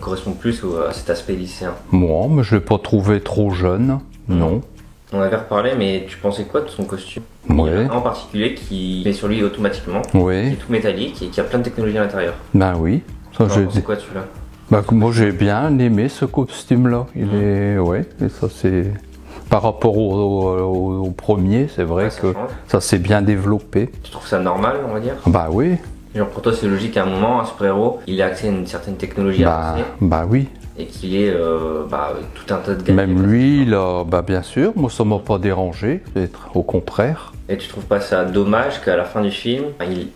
correspond plus à cet aspect lycéen. Moi, mais je l'ai pas trouvé trop jeune, non. On avait reparlé, mais tu pensais quoi de son costume? Il y en a Ouais. un en particulier qui met sur lui automatiquement, qui Oui, est tout métallique et qui a plein de technologies à l'intérieur. ben oui. Ça, Tu en pensais quoi de celui-là? moi j'ai bien aimé ce costume-là. Il est, ouais, et ça c'est par rapport au premier, c'est vrai Ouais, ça que change. ça s'est bien développé. Tu trouves ça normal, on va dire? Bah oui, Genre pour toi c'est logique qu'à un moment un super-héros il ait accès à une certaine technologie avancée bah oui. et qu'il ait tout un tas de gadgets. Même lui, là, bah bien sûr, moi ça m'a pas dérangé, au contraire. Et tu trouves pas ça dommage qu'à la fin du film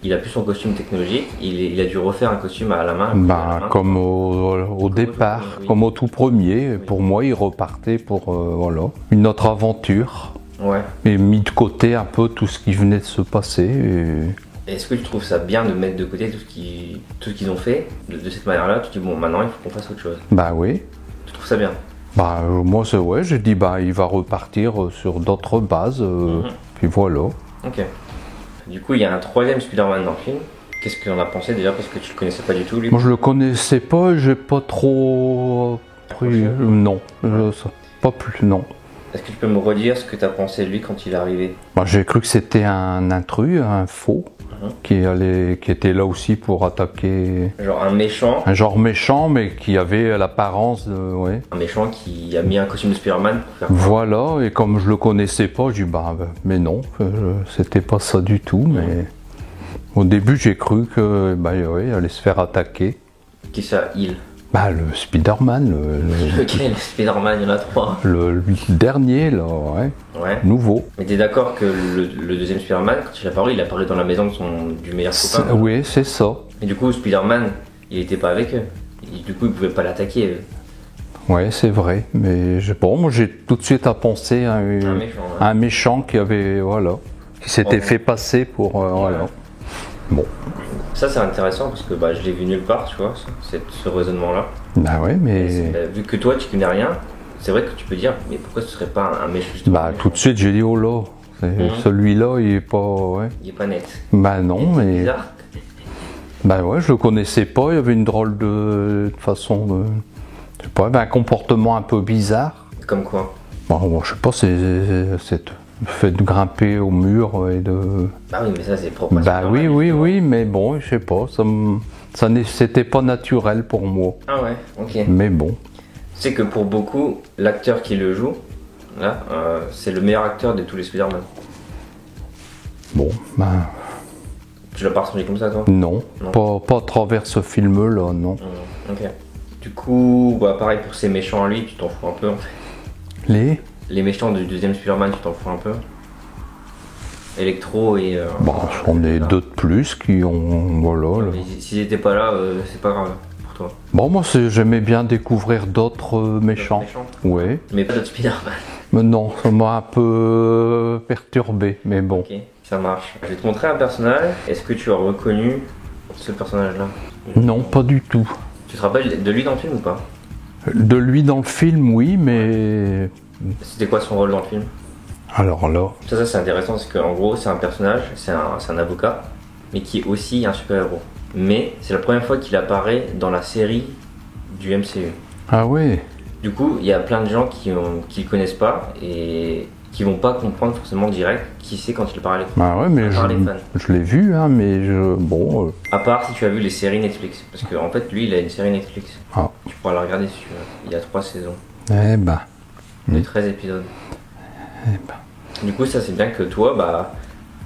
il a plus son costume technologique, il a dû refaire un costume à la main? à la Bah, main. comme au départ, oui. comme au tout premier, pour moi il repartait pour voilà, une autre aventure. Ouais. Et mis de côté un peu tout ce qui venait de se passer. Et est-ce que tu trouves ça bien de mettre de côté tout ce qu'ils ont fait de cette manière-là? Tu te dis bon maintenant il faut qu'on fasse autre chose. Bah oui. Tu trouves ça bien? Bah moi c'est ouais, j'ai dit bah il va repartir sur d'autres bases. Puis voilà. Ok. Du coup il y a un troisième Spider-Man dans le film. Qu'est-ce que tu en as pensé déjà parce que tu le connaissais pas du tout lui? Moi je le connaissais pas, j'ai pas trop pris. Non, pas plus non. Est-ce que tu peux me redire ce que tu as pensé de lui quand il est arrivé? Bah, j'ai cru que c'était un intrus, un faux. qui était là aussi pour attaquer. Genre un méchant. Un genre méchant, mais qui avait l'apparence de. Ouais. Un méchant qui a mis un costume de Spider-Man pour faire. Voilà, et comme je le connaissais pas, je dis mais non, c'était pas ça du tout. Mais au début, j'ai cru que il allait se faire attaquer. Qui ça, il? Le Spider-Man. Lequel Spider-Man, il y en a 3. Le dernier, là, ouais. Ouais. Nouveau. Mais t'es d'accord que le deuxième Spider-Man, quand il apparaît dans la maison du meilleur copain. Oui, c'est ça. Et du coup, Spider-Man, il était pas avec eux. Du coup, il pouvait pas l'attaquer. Ouais, c'est vrai. Mais moi, j'ai tout de suite à penser à un méchant qui avait, qui s'était fait passer pour, voilà. Bon. Ça, c'est intéressant parce que je l'ai vu nulle part, tu vois, ce raisonnement-là. Ouais, mais. Vu que toi, tu connais rien, c'est vrai que tu peux dire, mais pourquoi ce serait pas un méchant? Tout de suite, j'ai dit, oh là, celui-là, il est pas. Ouais. Il est pas net. Non, mais. Bizarre. Ouais, je le connaissais pas, il y avait une drôle de façon de. Je sais pas, un comportement un peu bizarre. Comme quoi? Je sais pas, c'est le fait de grimper au mur et de. Oui, mais ça c'est propre. Oui, mais bon, je sais pas, c'était pas naturel pour moi. Ah ouais, ok. Mais bon. C'est que pour beaucoup, l'acteur qui le joue, là, c'est le meilleur acteur de tous les Spider-Man. Bon, Tu l'as pas ressenti comme ça, toi? Non. Pas à travers ce film-là, non. Ok. Du coup, pareil pour ces méchants à lui, tu t'en fous un peu en fait. Les méchants du deuxième Spider-Man, tu t'en fous un peu. Electro et. J'en ai deux de plus qui ont. Voilà. S'ils n'étaient pas là, c'est pas grave pour toi. Moi, j'aimais bien découvrir d'autres méchants. Oui. Mais pas d'autres Spider-Man. Mais non, ça m'a un peu perturbé, mais bon. Ok, ça marche. Je vais te montrer un personnage. Est-ce que tu as reconnu ce personnage-là? Non, pas du tout. Tu te rappelles de lui dans le film ou pas? De lui dans le film, oui, mais. C'était quoi son rôle dans le film? Alors là. Ça c'est intéressant, c'est qu'en gros, c'est un personnage, c'est un avocat, mais qui est aussi un super-héros. Mais c'est la première fois qu'il apparaît dans la série du MCU. Ah oui. Du coup, il y a plein de gens qui le connaissent pas et qui vont pas comprendre forcément direct qui c'est quand il parle à l'écran. Ouais, mais je l'ai vu, mais bon. À part si tu as vu les séries Netflix, parce qu'en fait, lui, il a une série Netflix. Ah. Tu pourras la regarder si tu veux. Il y a 3 saisons. De 13 épisodes. Du coup, ça c'est bien que toi,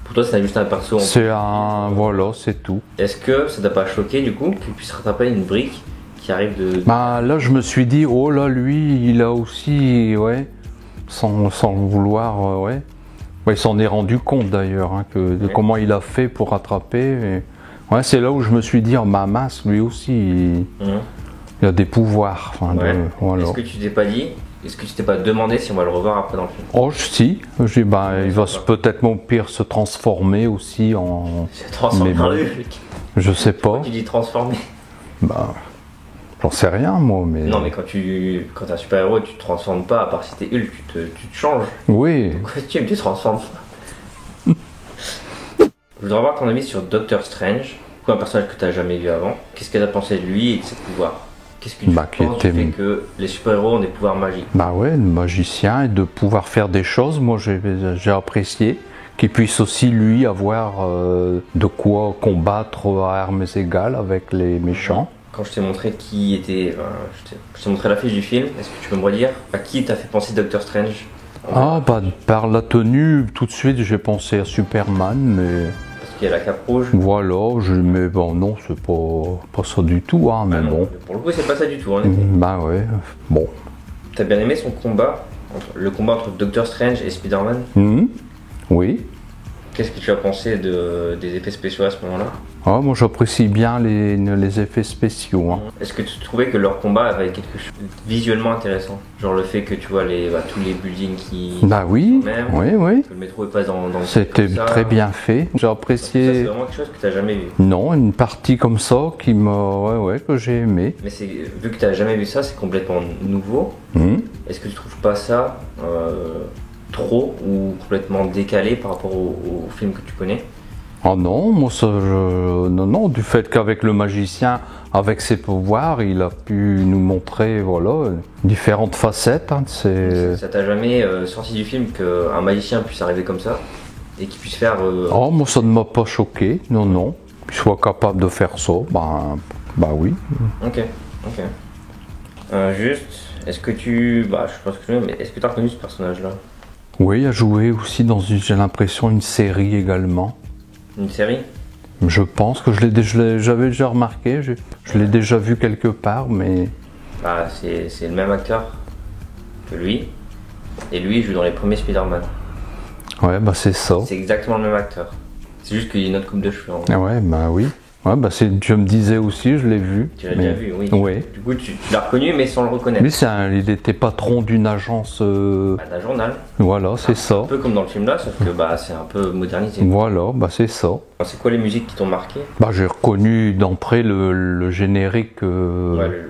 pour toi, c'est juste un perso. Voilà, c'est tout. Est-ce que ça t'a pas choqué du coup qu'il puisse rattraper une brique qui arrive de. Là, je me suis dit, oh là, lui, il a aussi, sans le vouloir, il s'en est rendu compte d'ailleurs, de comment il a fait pour rattraper. C'est là où je me suis dit, mince, lui aussi, il a des pouvoirs. Voilà. Est-ce que tu t'es pas dit? Est-ce que tu t'es pas demandé si on va le revoir après dans le film? Oh, si. Il va peut-être, mon pire, se transformer aussi en. Se transformer en Hulk. Je sais pas. Pourquoi tu dis transformer? J'en sais rien, moi, mais. Non, mais quand t'es un super-héros, tu te transformes pas, à part si t'es Hulk, tu te changes. Oui. Ton costume, tu te transformes pas. Je voudrais avoir ton avis sur Doctor Strange. Un personnage que t'as jamais vu avant. Qu'est-ce que t'as pensé de lui et de ses pouvoirs? Qu'est-ce que tu penses du fait que les super-héros ont des pouvoirs magiques? Le magicien, et de pouvoir faire des choses, moi j'ai apprécié. Qu'il puisse aussi lui avoir de quoi combattre à armes égales avec les méchants. Quand je t'ai montré qui était, je t'ai montré l'affiche du film, est-ce que tu peux me redire à qui t'a fait penser Doctor Strange? Par la tenue, tout de suite j'ai pensé à Superman, mais. Il y a la cape rouge. Voilà, mais non, c'est pas ça du tout, mais non, bon. Pour le coup, c'est pas ça du tout, en effet. Ouais, bon. T'as bien aimé son combat, le combat entre Doctor Strange et Spider-Man? Oui. Qu'est-ce que tu as pensé des effets spéciaux à ce moment-là? Moi j'apprécie bien les effets spéciaux. Est-ce que tu trouvais que leur combat avait quelque chose de visuellement intéressant? Genre le fait que tu vois tous les buildings qui. Oui. Que le métro est pas dans le. C'était très bien fait. J'ai apprécié. Ça, c'est vraiment quelque chose que tu n'as jamais vu. Non, une partie comme ça qui que j'ai aimé. Mais vu que tu n'as jamais vu ça, c'est complètement nouveau. Est-ce que tu trouves pas ça trop ou complètement décalé par rapport au film que tu connais? Non, moi non, du fait qu'avec le magicien, avec ses pouvoirs, il a pu nous montrer différentes facettes. Ça t'a jamais sorti du film qu'un magicien puisse arriver comme ça? et qu'il puisse faire. Oh, moi ça ne m'a pas choqué, non, non. Qu'il soit capable de faire ça, bah oui. Ok, ok. Juste, est-ce que tu. Bah, je pense que mais est-ce que tu as reconnu ce personnage-là? Oui, il a joué aussi dans j'ai l'impression, une série également. Une série? Je pense que j'avais déjà remarqué, je l'ai déjà vu quelque part, mais. Bah, c'est le même acteur que lui. Et lui, il joue dans les premiers Spider-Man. Ouais, bah c'est ça. C'est exactement le même acteur. C'est juste qu'il y a une autre coupe de cheveux. Ah ouais, bah oui. Ouais, bah je me disais aussi, je l'ai vu. Tu l'as déjà vu, oui. Ouais. Du coup, tu l'as reconnu, mais sans le reconnaître. Lui, il était patron d'une agence. D'un journal. Voilà, c'est ça. Un peu comme dans le film là, sauf que bah, c'est un peu modernisé. Voilà, bah c'est ça. C'est quoi les musiques qui t'ont marqué? Bah j'ai reconnu d'entrée le générique. Ouais,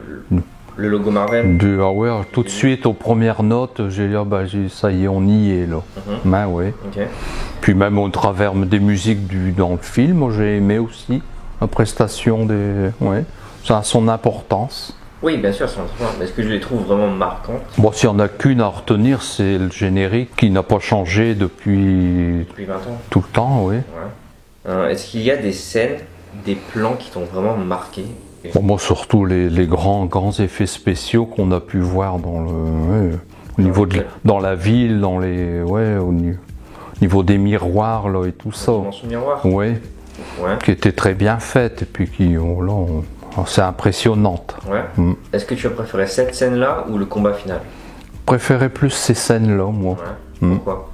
le logo Marvel. Ah ouais, tout de suite aux premières notes, j'ai dit ça y est, on y est là. Bah ouais. Ok. Puis même au travers des musiques dans le film, j'ai aimé aussi la prestation des. Ouais, ça a son importance. Oui, bien sûr, c'est important. Mais est-ce que je les trouve vraiment marquantes? Bon, s'il n'y en a qu'une à retenir, c'est le générique qui n'a pas changé depuis 20 ans. Tout le temps, oui. Ouais. Est-ce qu'il y a des scènes, des plans qui t'ont vraiment marqué? Bon, moi, surtout les grands effets spéciaux qu'on a pu voir au niveau dans la ville, au niveau des miroirs là, et tout ça. Dans son miroir? Ouais. Qui était très bien faite et puis c'est impressionnante. Ouais. Est-ce que tu as préféré cette scène-là ou le combat final? Je préférais plus ces scènes-là, moi. Ouais. Pourquoi?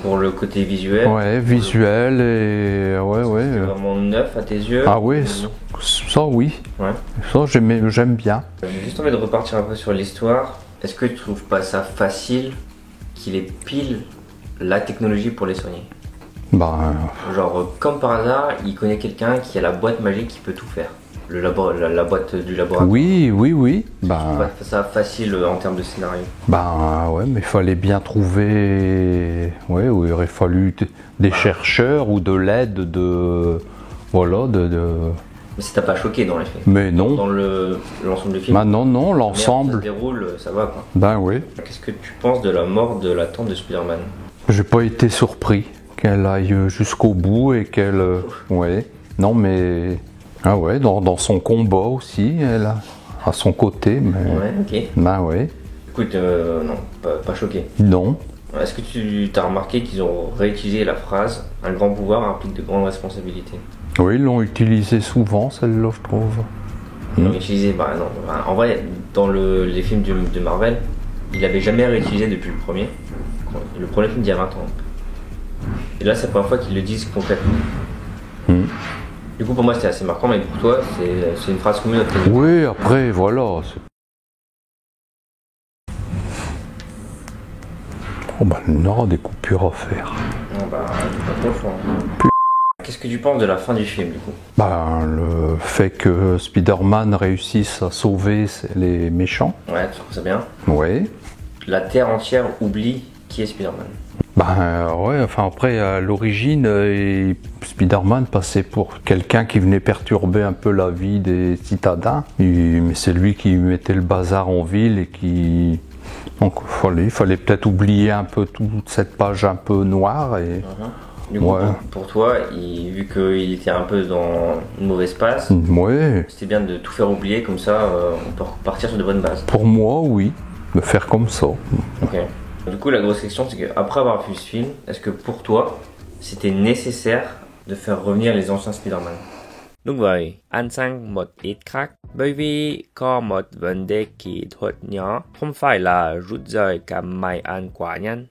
Pour le côté visuel? Ouais, visuel et C'est vraiment neuf à tes yeux? Ah oui, ça oui. Ouais. Ça j'aime bien. J'ai juste envie de repartir un peu sur l'histoire. Est-ce que tu trouves pas ça facile qu'il ait pile la technologie pour les soigner? Genre, comme par hasard, il connaît quelqu'un qui a la boîte magique qui peut tout faire. La boîte du laboratoire. Oui. Tu trouves pas ça facile en termes de scénario? Ouais, mais il fallait bien trouver. Ouais, où il aurait fallu des chercheurs ou de l'aide Mais ça t'a pas choqué dans les faits? Mais non. Dans l'ensemble du film? Non, l'ensemble. Ça se déroule, ça va quoi. Oui. Qu'est-ce que tu penses de la mort de la tante de Spider-Man? J'ai pas été surpris qu'elle aille jusqu'au bout et qu'elle. Ouais. Non, mais. Ah ouais, dans son combat aussi, elle a à son côté. Mais... Ouais, ok. Ouais. Écoute, non, pas choqué. Non. Est-ce que tu as remarqué qu'ils ont réutilisé la phrase « Un grand pouvoir implique de grandes responsabilités » ? Oui, ils l'ont utilisé souvent, celle-là, je trouve. Ils l'ont utilisé, non. En vrai, dans les films de Marvel, il l'avait jamais réutilisé depuis le premier. Le premier film d'il y a 20 ans. Et là, c'est la première fois qu'ils le disent concrètement. Du coup, pour moi, c'était assez marquant, mais pour toi, c'est une phrase commune. Oui, après, voilà. Il y aura des coupures à faire. Non, pas trop le choix. Qu'est-ce que tu penses de la fin du film, du coup? Le fait que Spider-Man réussisse à sauver les méchants. Ouais, tu trouves ça bien? Ouais. La Terre entière oublie qui est Spider-Man. Après, à l'origine, Spider-Man passait pour quelqu'un qui venait perturber un peu la vie des citadins. Mais c'est lui qui mettait le bazar en ville et qui... Donc il fallait peut-être oublier un peu toute cette page un peu noire. Et... Du coup, pour toi, vu qu'il était un peu dans une mauvaise passe, c'était bien de tout faire oublier, comme ça on peut repartir sur de bonnes bases. Pour moi, oui, de faire comme ça. Ok. Du coup, la grosse question, c'est qu'après avoir vu ce film, est-ce que pour toi, c'était nécessaire de faire revenir les anciens Spider-Man? Đúng rồi, anh sang một ít khác, bởi vì có một vấn đề kỹ thuật nhỏ, không phải là rút rời cảm máy anh quá nhanh.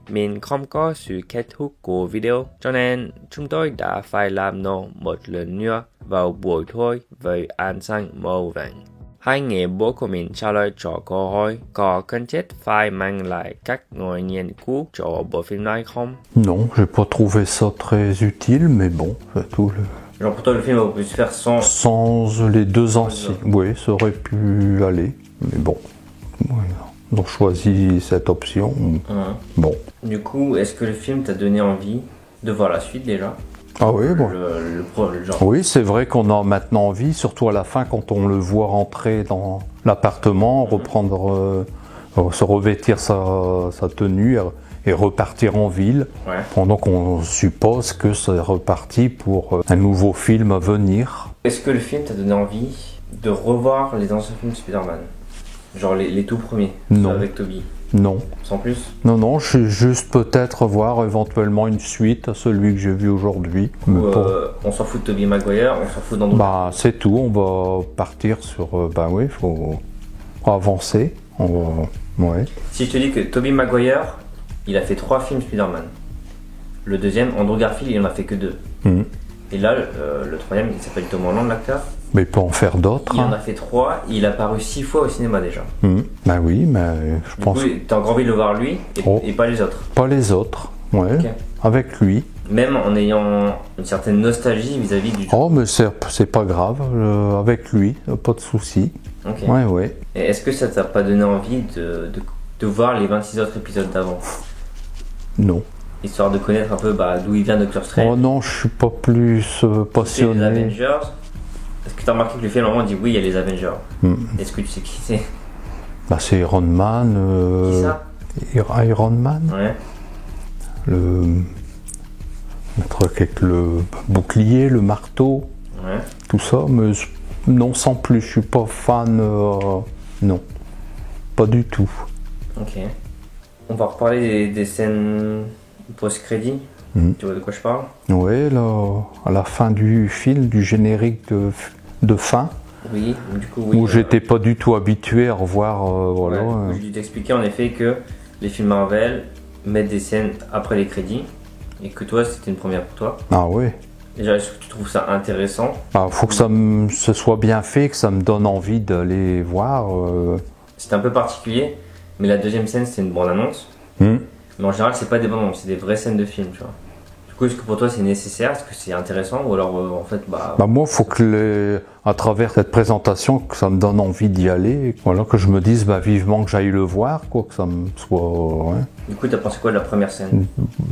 Mình không có sự kết thúc của video, cho nên chúng tôi đã phải làm nó một lần nữa vào buổi tối với ánh sáng màu vàng. Hai người bố của mình trả lời cho câu hỏi có cần thiết phải mang lại các ngôi nghiên cứu cho bộ phim này không? Non, j'ai pas trouvé ça très utile, mais bon, c'est tout le... Genre pour toi le film aurait pu se faire sans les deux anciens. Oui, ça aurait pu aller, mais bon. On a choisi cette option. Bon. Du coup, est-ce que le film t'a donné envie de voir la suite déjà? Ah oui, bon. Le genre. Oui, c'est vrai qu'on a maintenant envie, surtout à la fin quand on le voit rentrer dans l'appartement, reprendre, se revêtir sa tenue et et repartir en ville. Ouais. Bon, donc on suppose que c'est reparti pour un nouveau film à venir. Est-ce que le film t'a donné envie de revoir les anciens films de Spider-Man? Genre les tout premiers, Non. avec Tobey. Non. Sans plus? Non, je vais juste peut-être voir éventuellement une suite à celui que j'ai vu aujourd'hui. Mais Ou, pour- on s'en fout de Tobey Maguire, on s'en fout d'Andrew. Bah, c'est tout, on va partir sur... bah oui, il faut avancer. Ouais. Si je te dis que Tobey Maguire, il a fait 3 films Spider-Man. Le deuxième, Andrew Garfield, il en a fait que 2. Mhm. Et là, le troisième, il s'appelle Tom Holland, l'acteur. Mais il peut en faire d'autres. Il en a Hein. fait 3, il a paru 6 fois au cinéma déjà. Bah oui, mais je Du pense coup, t'as encore envie de le voir lui Oh. et pas les autres. pas les autres. Ouais, Ok. avec lui. Même en ayant une certaine nostalgie vis-à-vis du. Oh, mais c'est pas grave, avec lui, pas de souci. Ok. Ouais. Et est-ce que ça t'a pas donné envie de voir les 26 autres épisodes d'avant? Non. Histoire de connaître un peu d'où il vient Doctor Strange. Oh non, je suis pas plus C'est les passionné. Avengers. Est-ce que t'as remarqué que le film, à un moment, dit oui, il y a les Avengers? Hmm. Est-ce que tu sais qui c'est? Bah, c'est Iron Man. Qui ça? Iron Man. Ouais. Le truc avec le bouclier, le marteau, Ouais. tout ça. Mais non, sans plus, je suis pas fan. Non, pas du tout. Ok. On va reparler des scènes post-crédit. Mhm. Tu vois de quoi je parle? Ouais, là, à la fin du film, du générique de fin, Oui, du coup, oui. où j'étais pas du tout habitué à revoir. Voilà. Ouais, je lui t'expliquais en effet que les films Marvel mettent des scènes après les crédits et que toi, c'était une première pour toi. Ah ouais. Déjà, est-ce que tu trouves ça intéressant? Ah, faut que ce soit bien fait, que ça me donne envie d'aller voir. C'était un peu particulier, mais la deuxième scène, c'est une bande-annonce. Hmm. Mais en général, c'est pas des bandes-annonces, c'est des vraies scènes de films, tu vois. Du coup, est-ce que pour toi, c'est nécessaire? Est-ce que c'est intéressant? Ou alors, en fait, Bah moi, faut que à travers cette présentation, que ça me donne envie d'y aller. Voilà, que je me dise vivement que j'aille le voir, quoi, que ça me soit. Ouais. Du coup, t'as pensé quoi de la première scène?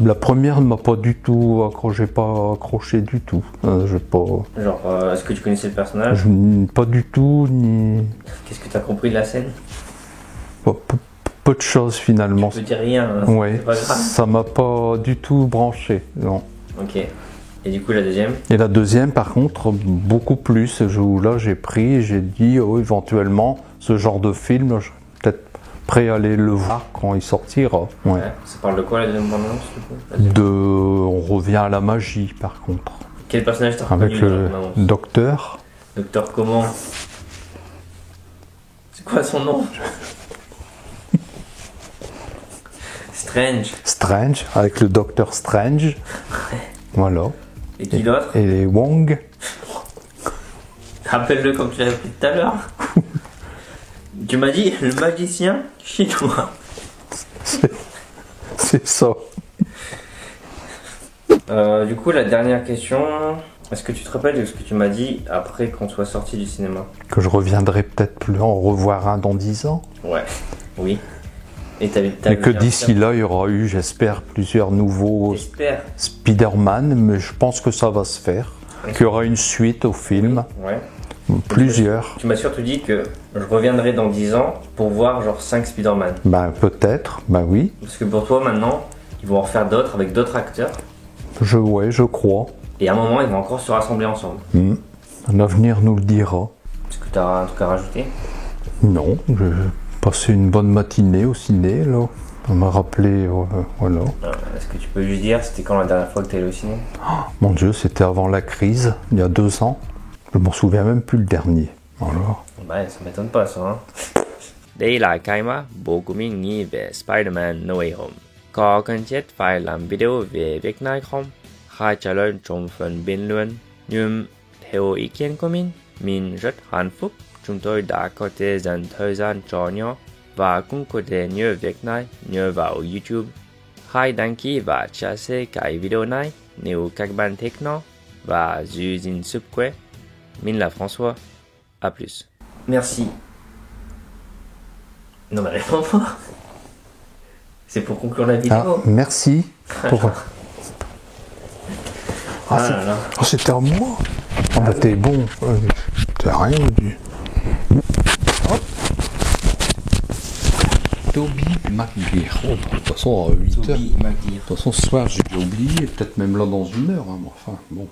La première ne m'a pas du tout accroché du tout. J'ai pas, Genre, est-ce que tu connaissais le personnage? pas du tout, ni Qu'est-ce que t'as compris de la scène? peu de choses finalement. Je te dis rien, hein, Ouais, c'est pas grave. ça m'a pas du tout branché, non. Ok. Et du coup, la deuxième? Et la deuxième, par contre, beaucoup plus. Où là, j'ai dit, oh, éventuellement, ce genre de film, je serais peut-être prêt à aller le voir quand il sortira. Ouais. Ouais. Ça parle de quoi la deuxième bande-annonce, du coup? La deuxième. On revient à la magie, par contre. Quel personnage t'as Avec reconnu dans la le bande-annonce? docteur. Docteur comment? C'est quoi son nom? Strange, avec le docteur Strange. Voilà. Et qui d'autre? Et les Wong. Rappelle-le comme tu l'as appris tout à l'heure. Tu m'as dit le magicien chinois. C'est ça. Du coup, la dernière question. Est-ce que tu te rappelles de ce que tu m'as dit après qu'on soit sorti du cinéma? Que je reviendrai peut-être plus en revoir un dans 10 ans. Ouais. Oui. Et Mais que d'ici là, il y aura eu, j'espère, plusieurs nouveaux J'espère. Spider-Man, mais je pense que ça va se faire. Qu'il y aura une suite au film, Ouais. plusieurs. Tu m'as surtout dit que je reviendrai dans 10 ans pour voir genre 5 Spider-Man. Ben peut-être, ben oui, Parce que pour toi maintenant, ils vont en refaire d'autres avec d'autres acteurs. je crois. Et à un moment, ils vont encore se rassembler ensemble. L'avenir nous le dira. Est-ce que tu as un truc à rajouter? Non, j'ai passé une bonne matinée au ciné, là. On m'a rappelé, voilà. Est-ce que tu peux juste dire, c'était quand la dernière fois que tu es allé au ciné? Mon Dieu, c'était avant la crise, il y a 2 ans. Je m'en souviens même plus le dernier. Voilà. Bah, ça m'étonne pas ça. Hein. Đây là cái mà bố của mình nghĩ về Spider-Man No Way Home. Có cần thiết phải làm video về việc này không? Hãy trả lời trong phần bình luận. Nhưng theo ý kiến của mình rất hạnh phúc. Chúng tôi đã có thể dành thời gian cho nhau và cũng có thể nhớ việc này nhờ vào YouTube. Hãy đăng ký và chia sẻ cái video này nếu các bạn thích nó và giữ gìn sức khỏe. Mình là François. À plus. Merci. Non mais réponds pas. C'est pour conclure la vidéo. Ah, merci pour... Ah là là. C'était à moi. Ah bah t'es bon. T'as rien dit. Hop. Toby McGuire. Oh, bah, de toute façon, à 8 heures. Toby McGuire. De toute façon, ce soir, j'ai déjà oublié, peut-être même là dans une heure. Hein, mais enfin, bon.